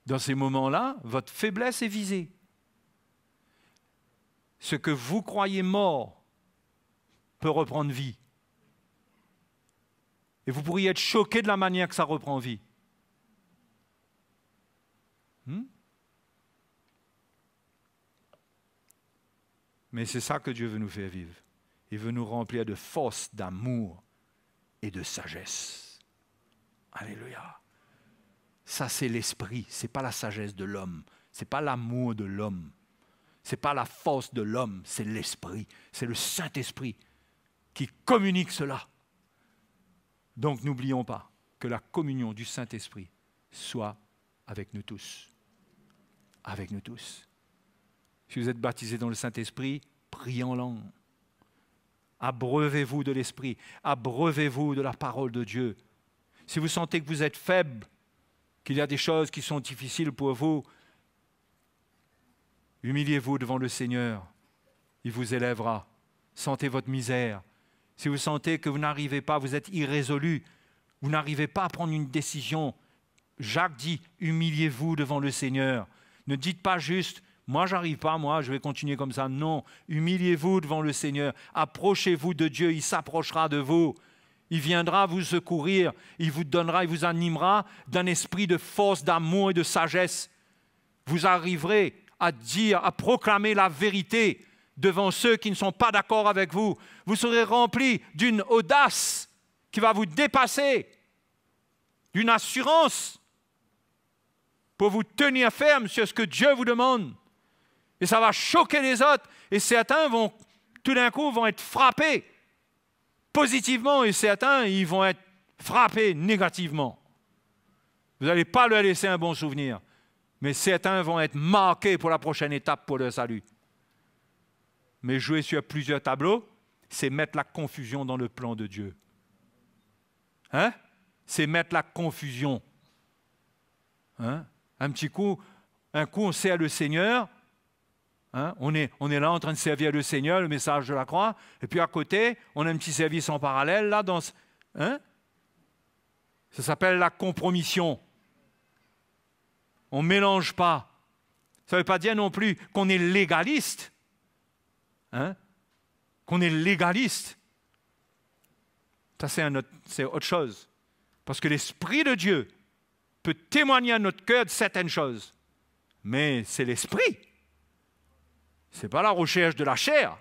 Dans ces moments-là, votre faiblesse est visée. Ce que vous croyez mort peut reprendre vie. Et vous pourriez être choqué de la manière que ça reprend vie. Mais c'est ça que Dieu veut nous faire vivre. Il veut nous remplir de force, d'amour et de sagesse. Alléluia. Ça, c'est l'esprit. Ce n'est pas la sagesse de l'homme. Ce n'est pas l'amour de l'homme. Ce n'est pas la force de l'homme. C'est l'esprit. C'est le Saint-Esprit qui communique cela. Donc, n'oublions pas que la communion du Saint-Esprit soit avec nous tous. Avec nous tous. Si vous êtes baptisés dans le Saint-Esprit, priez en langue. Abreuvez-vous de l'Esprit. Abreuvez-vous de la parole de Dieu. Si vous sentez que vous êtes faible, qu'il y a des choses qui sont difficiles pour vous, humiliez-vous devant le Seigneur. Il vous élèvera. Sentez votre misère. Si vous sentez que vous n'arrivez pas, vous êtes irrésolu, vous n'arrivez pas à prendre une décision, Jacques dit, humiliez-vous devant le Seigneur. Ne dites pas juste, moi j'arrive pas, moi je vais continuer comme ça. Non, humiliez-vous devant le Seigneur. Approchez-vous de Dieu, il s'approchera de vous. Il viendra vous secourir, il vous donnera, il vous animera d'un esprit de force, d'amour et de sagesse. Vous arriverez à dire, à proclamer la vérité devant ceux qui ne sont pas d'accord avec vous. Vous serez remplis d'une audace qui va vous dépasser, d'une assurance pour vous tenir ferme sur ce que Dieu vous demande. Et ça va choquer les autres. Et certains vont, tout d'un coup, vont être frappés positivement et certains, ils vont être frappés négativement. Vous n'allez pas leur laisser un bon souvenir. Mais certains vont être marqués pour la prochaine étape pour leur salut. Mais jouer sur plusieurs tableaux, c'est mettre la confusion dans le plan de Dieu. Hein? C'est mettre la confusion. Hein? Un coup, on sert le Seigneur. Hein? On est là en train de servir le Seigneur, le message de la croix. Et puis à côté, on a un petit service en parallèle. Là, hein? Ça s'appelle la compromission. On ne mélange pas. Ça ne veut pas dire non plus qu'on est légaliste. Hein? Qu'on est légaliste. Ça, c'est autre chose. Parce que l'Esprit de Dieu peut témoigner à notre cœur de certaines choses. Mais c'est l'Esprit. Ce n'est pas la recherche de la chair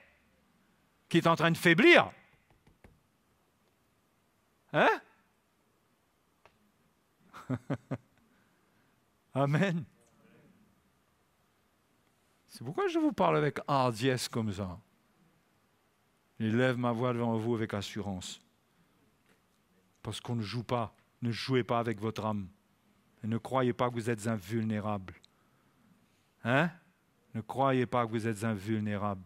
qui est en train de faiblir. Hein? Amen. C'est pourquoi je vous parle avec hardiesse comme ça. J'élève ma voix devant vous avec assurance. Parce qu'on ne joue pas. Ne jouez pas avec votre âme. Et ne croyez pas que vous êtes invulnérable. Hein? Ne croyez pas que vous êtes invulnérable.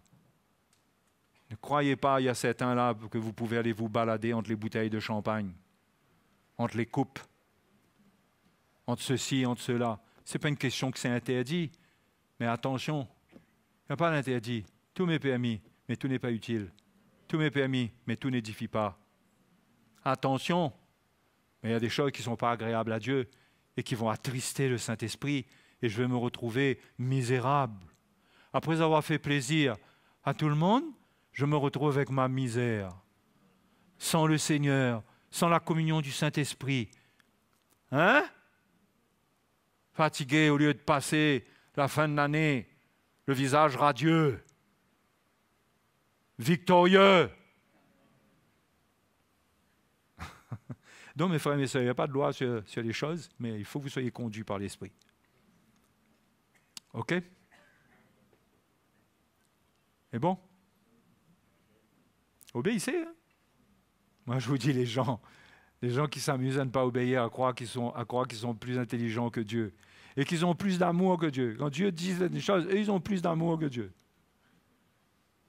Ne croyez pas, il y a certains là, que vous pouvez aller vous balader entre les bouteilles de champagne, entre les coupes. entre ceci et entre cela. Ce n'est pas une question que c'est interdit, mais attention, il n'y a pas d'interdit. Tout m'est permis, mais tout n'est pas utile. Tout m'est permis, mais tout n'édifie pas. Attention, mais il y a des choses qui ne sont pas agréables à Dieu et qui vont attrister le Saint-Esprit et je vais me retrouver misérable. Après avoir fait plaisir à tout le monde, je me retrouve avec ma misère. Sans le Seigneur, sans la communion du Saint-Esprit. Hein? Fatigué au lieu de passer la fin de l'année, le visage radieux, victorieux. Donc, mes frères et mes sœurs, il n'y a pas de loi sur les choses, mais il faut que vous soyez conduits par l'Esprit. OK? Et bon? Obéissez. Hein? Moi, je vous dis, les gens qui s'amusent à ne pas obéir, à croire qu'ils sont plus intelligents que Dieu et qu'ils ont plus d'amour que Dieu. Quand Dieu dit des choses, eux, ils ont plus d'amour que Dieu.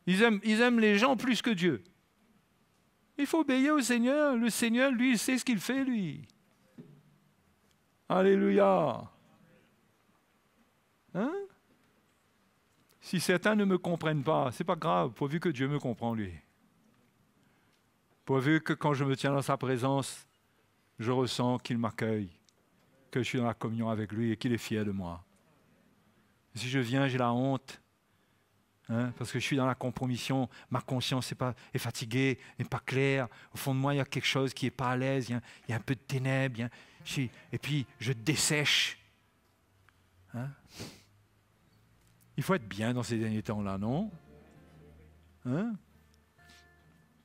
Ils aiment les gens plus que Dieu. Il faut obéir au Seigneur. Le Seigneur, lui, il sait ce qu'il fait, lui. Alléluia. Hein? Si certains ne me comprennent pas, ce n'est pas grave, pourvu que Dieu me comprend, lui. Pourvu que quand je me tiens dans sa présence, je ressens qu'il m'accueille, que je suis dans la communion avec lui et qu'il est fier de moi. Si je viens, j'ai la honte, hein, parce que je suis dans la compromission, ma conscience est fatiguée, n'est pas claire. Au fond de moi, il y a quelque chose qui n'est pas à l'aise, il y a un peu de ténèbres, et puis je dessèche. Hein? Il faut être bien dans ces derniers temps-là, non? Hein?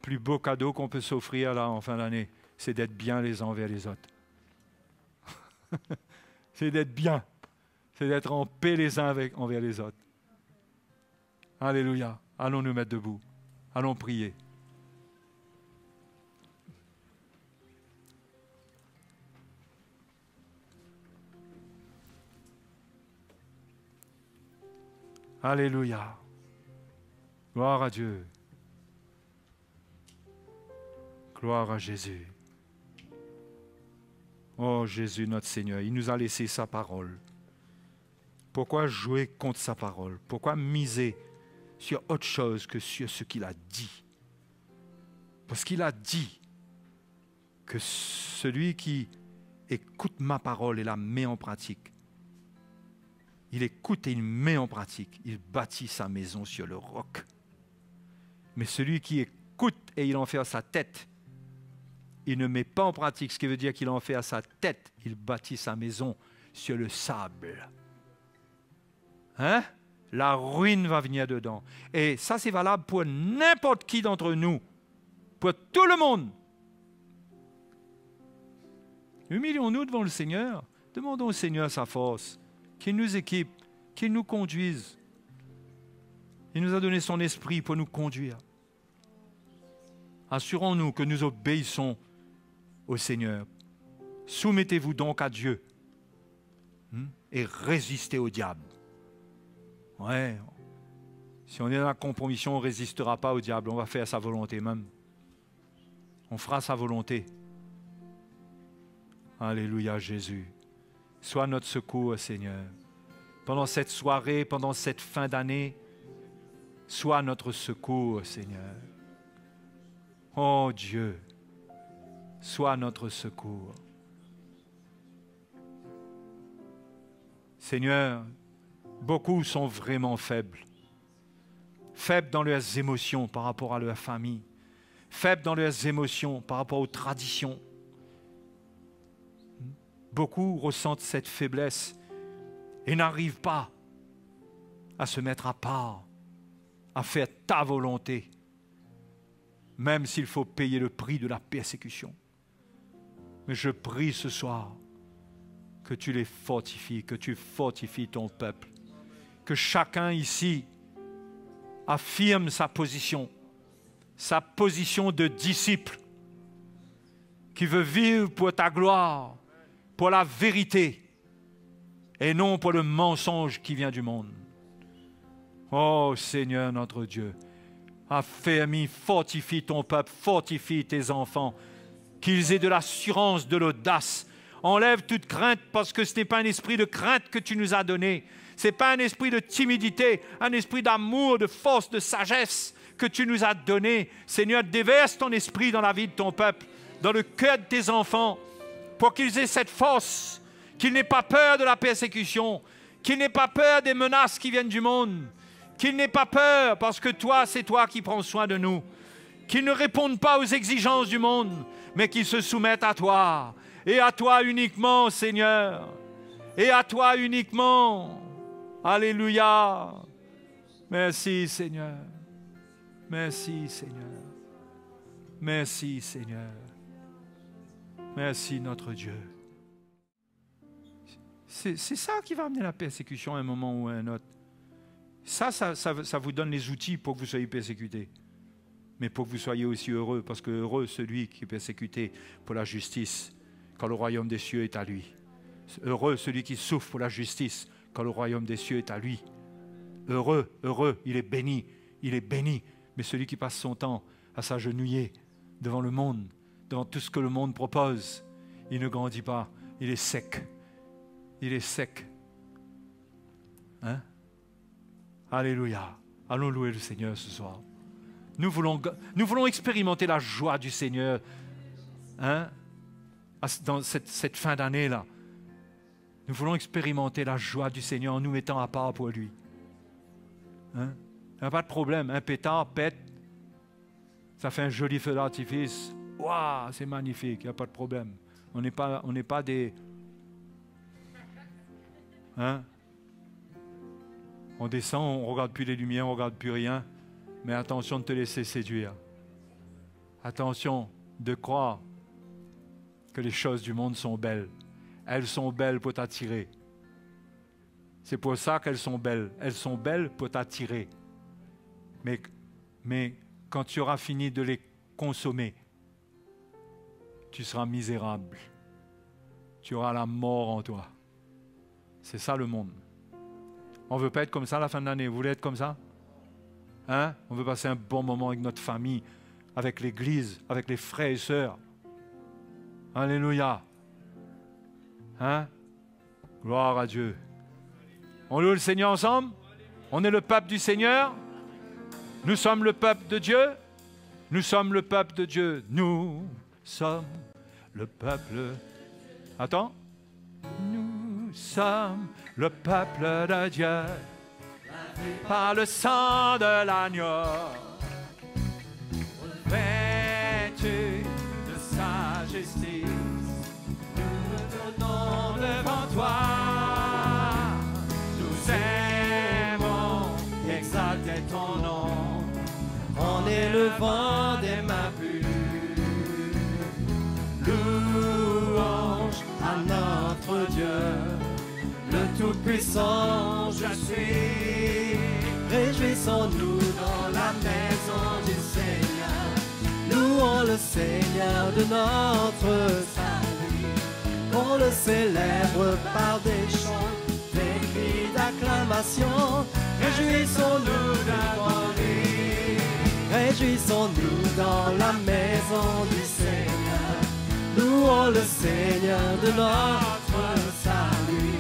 Plus beau cadeau qu'on peut s'offrir là en fin d'année, c'est d'être bien les uns envers les autres. C'est d'être bien. C'est d'être en paix les uns envers les autres. Alléluia. Allons nous mettre debout. Allons prier. Alléluia. Gloire à Dieu. Gloire à Jésus. Oh Jésus, notre Seigneur, il nous a laissé sa parole. Pourquoi jouer contre sa parole? Pourquoi miser sur autre chose que sur ce qu'il a dit? Parce qu'il a dit que celui qui écoute ma parole et la met en pratique, il écoute et il met en pratique, il bâtit sa maison sur le roc. Mais celui qui écoute et il en fait à sa tête, il ne met pas en pratique, ce qui veut dire qu'il en fait à sa tête, il bâtit sa maison sur le sable. Hein? La ruine va venir dedans. Et ça, c'est valable pour n'importe qui d'entre nous, pour tout le monde. Humilions-nous devant le Seigneur, demandons au Seigneur sa force, qu'il nous équipe, qu'il nous conduise. Il nous a donné son esprit pour nous conduire. Assurons-nous que nous obéissons au Seigneur. Soumettez-vous donc à Dieu et résistez au diable. Ouais. Si on est dans la compromission, on ne résistera pas au diable. On va faire sa volonté même. On fera sa volonté. Alléluia, Jésus. Sois notre secours, Seigneur. Pendant cette soirée, pendant cette fin d'année, sois notre secours, Seigneur. Oh Dieu, sois notre secours. Seigneur, beaucoup sont vraiment faibles. Faibles dans leurs émotions par rapport à leur famille. Faibles dans leurs émotions par rapport aux traditions. Beaucoup ressentent cette faiblesse et n'arrivent pas à se mettre à part, à faire ta volonté, même s'il faut payer le prix de la persécution. Mais je prie ce soir que tu les fortifies, que tu fortifies ton peuple, que chacun ici affirme sa position de disciple, qui veut vivre pour ta gloire, pour la vérité, et non pour le mensonge qui vient du monde. Oh Seigneur notre Dieu, affermis, fortifie ton peuple, fortifie tes enfants, qu'ils aient de l'assurance, de l'audace, Enlève toute crainte parce que ce n'est pas un esprit de crainte que tu nous as donné. Ce n'est pas un esprit de timidité, un esprit d'amour, de force, de sagesse que tu nous as donné. Seigneur, déverse ton esprit dans la vie de ton peuple, dans le cœur de tes enfants, pour qu'ils aient cette force, qu'ils n'aient pas peur de la persécution, qu'ils n'aient pas peur des menaces qui viennent du monde, qu'ils n'aient pas peur parce que toi, c'est toi qui prends soin de nous, qu'ils ne répondent pas aux exigences du monde, mais qu'ils se soumettent à toi, et à toi uniquement, Seigneur, et à toi uniquement. Alléluia. Merci, Seigneur. Merci, Seigneur. Merci, Seigneur. Merci, notre Dieu. C'est ça qui va amener la persécution à un moment ou à un autre. Ça vous donne les outils pour que vous soyez persécutés. Mais pour que vous soyez aussi heureux, parce que heureux celui qui est persécuté pour la justice, quand le royaume des cieux est à lui. Heureux celui qui souffre pour la justice, quand le royaume des cieux est à lui. Heureux, heureux, il est béni, il est béni. Mais celui qui passe son temps à s'agenouiller devant le monde, devant tout ce que le monde propose, il ne grandit pas, il est sec. Il est sec. Hein? Alléluia. Allons louer le Seigneur ce soir. Nous voulons expérimenter la joie du Seigneur, hein? Dans cette fin d'année-là. Nous voulons expérimenter la joie du Seigneur en nous mettant à part pour lui. Hein? Il n'y a pas de problème. Un pétard pète, ça fait un joli feu d'artifice. Waouh, c'est magnifique, il n'y a pas de problème. On n'est pas des... Hein? On descend, on ne regarde plus les lumières, on ne regarde plus rien. Mais attention de te laisser séduire. Attention de croire que les choses du monde sont belles. Elles sont belles pour t'attirer. C'est pour ça qu'elles sont belles. Elles sont belles pour t'attirer. Mais quand tu auras fini de les consommer, tu seras misérable. Tu auras la mort en toi. C'est ça le monde. On ne veut pas être comme ça à la fin de l'année. Vous voulez être comme ça? Hein? On veut passer un bon moment avec notre famille, avec l'Église, avec les frères et sœurs. Alléluia. Hein? Gloire à Dieu. On loue le Seigneur ensemble? On est le peuple du Seigneur? Nous sommes le peuple de Dieu? Nous sommes le peuple de Dieu. Nous sommes le peuple... Attends. Nous sommes le peuple de Dieu par le sang de l'agneau, vêtu de sa justice. Nous nous tenons devant toi, nous aimons exalter ton nom en élevant des mains pures. Louange à notre Dieu, le Tout-Puissant, je suis. Réjouissons-nous dans la maison du Seigneur. Louons le Seigneur de notre salut. Qu'on le célèbre par des chants, des cris d'acclamation. Réjouissons-nous devant lui. Réjouissons-nous dans la maison du Seigneur. Louons le Seigneur de notre salut.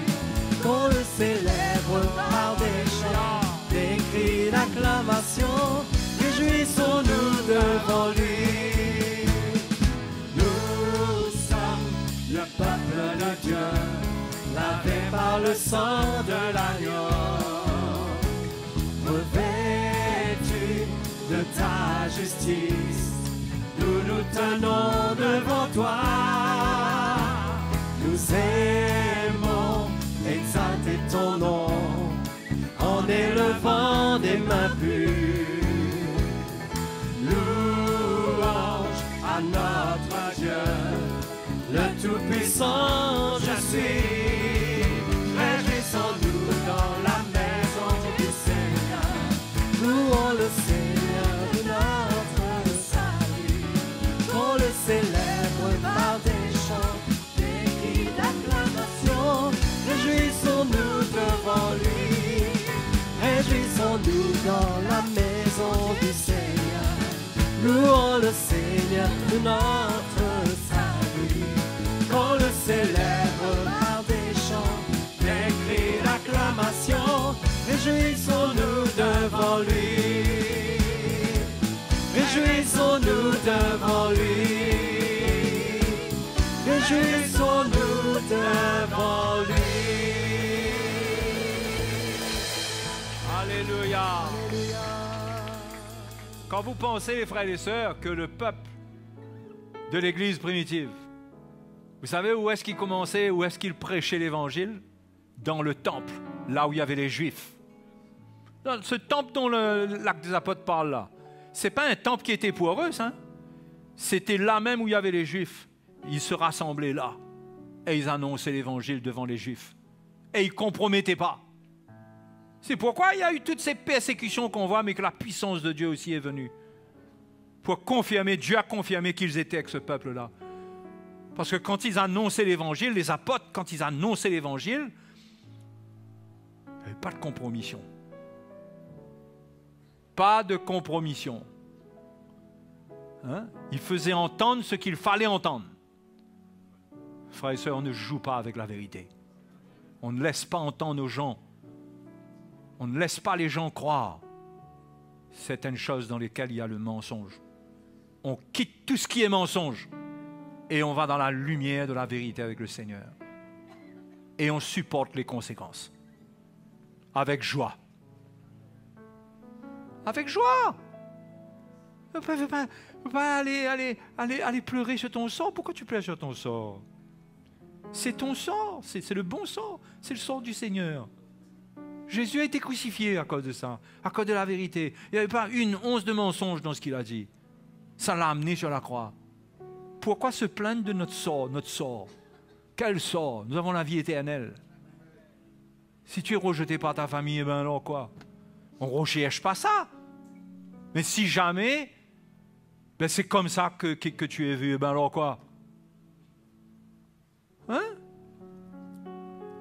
Qu'on le célèbre par des chants, des cris d'acclamation. Réjouissons-nous devant lui. Nous sommes le peuple de Dieu, lavé par le sang de l'agneau, revêtu de ta justice. Nous nous tenons devant toi. Nous aimons exalter ton nom en élevant des mains pures. Louange à notre Dieu, le Tout-Puissant, je suis. Réjouissons-nous dans la maison du Seigneur. Louons le Seigneur de notre salut. Qu'on le célèbre par des chants, des cris d'acclamation. Réjouissons-nous devant lui. Réjouissons-nous dans la maison du Seigneur. Louons le Seigneur de notre salut. Qu'on le célèbre Réjouissons-nous devant lui. Réjouissons-nous devant lui. Réjouissons-nous devant lui. Alléluia. Quand vous pensez, les frères et les sœurs, que le peuple de l'Église primitive, vous savez où est-ce qu'il commençait, où est-ce qu'il prêchait l'Évangile? Dans le temple, là où il y avait les Juifs. Dans ce temple dont l'Acte des Apôtres parle là, c'est pas un temple qui était pour eux, ça. C'était là même où il y avait les Juifs. Ils se rassemblaient là et ils annonçaient l'Évangile devant les Juifs. Et ils ne compromettaient pas. C'est pourquoi il y a eu toutes ces persécutions qu'on voit, mais que la puissance de Dieu aussi est venue. Pour confirmer, Dieu a confirmé qu'ils étaient avec ce peuple-là. Parce que quand ils annonçaient l'Évangile, les apôtres, quand ils annonçaient l'Évangile, il n'y avait pas de compromission. Pas de compromission. Hein? Ils faisaient entendre ce qu'il fallait entendre. Frères et sœurs, on ne joue pas avec la vérité. On ne laisse pas entendre aux gens. On ne laisse pas les gens croire certaines choses dans lesquelles il y a le mensonge. On quitte tout ce qui est mensonge et on va dans la lumière de la vérité avec le Seigneur. Et on supporte les conséquences. Avec joie. Avec joie. Tu ne peux pas aller pleurer sur ton sort. Pourquoi tu pleures sur ton sort? C'est ton sort. C'est le bon sort. C'est le sort du Seigneur. Jésus a été crucifié à cause de ça, à cause de la vérité. Il n'y avait pas une once de mensonge dans ce qu'il a dit. Ça l'a amené sur la croix. Pourquoi se plaindre de notre sort, notre sort? Quel sort? Nous avons la vie éternelle. Si tu es rejeté par ta famille, eh bien alors quoi? On ne recherche pas ça. Mais si jamais, ben c'est comme ça que tu es vu, eh bien alors quoi? Hein?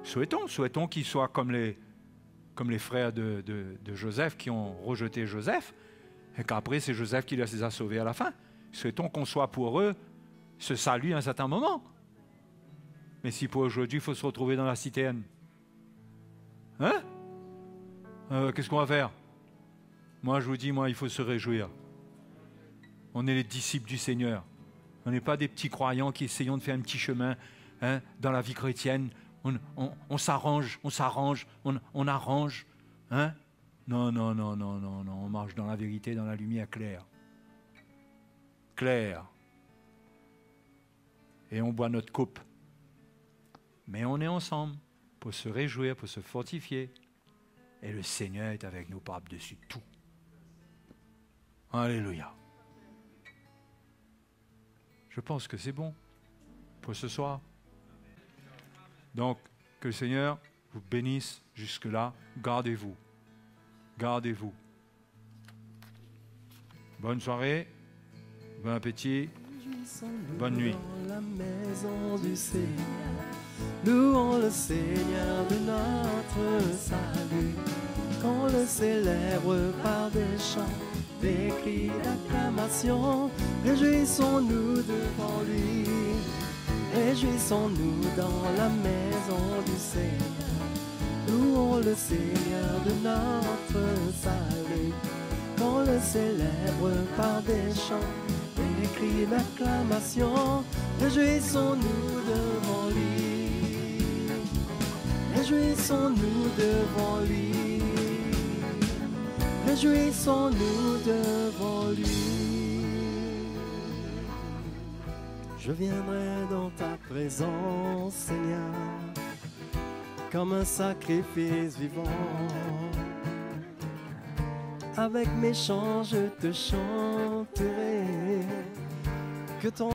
Souhaitons qu'il soit comme les frères de Joseph qui ont rejeté Joseph, et qu'après c'est Joseph qui les a sauvés à la fin. Souhaitons qu'on soit pour eux ce salut à un certain moment. Mais si pour aujourd'hui il faut se retrouver dans la citerne, hein? Qu'est-ce qu'on va faire? Moi je vous dis, il faut se réjouir. On est les disciples du Seigneur. On n'est pas des petits croyants qui essayons de faire un petit chemin, hein, dans la vie chrétienne. On s'arrange, on arrange. Hein? Non, on marche dans la vérité, dans la lumière claire. Claire. Et on boit notre coupe. Mais on est ensemble pour se réjouir, pour se fortifier. Et le Seigneur est avec nous par-dessus tout. Alléluia. Je pense que c'est bon pour ce soir. Donc, que le Seigneur vous bénisse jusque-là. Gardez-vous. Gardez-vous. Bonne soirée. Bon appétit. Bonne nuit. Dans la maison du Seigneur, louons le Seigneur de notre salut. Qu'on le célèbre par des chants, des cris d'acclamation. Réjouissons-nous devant lui. Réjouissons-nous dans la maison du Seigneur. Louons le Seigneur de notre salut. Qu'on le célèbre par des chants, des cris d'acclamation. Réjouissons-nous devant lui. Réjouissons-nous devant lui. Réjouissons-nous devant lui. Je viendrai dans ta présence, Seigneur, comme un sacrifice vivant. Avec mes chants, je te chanterai. Que ton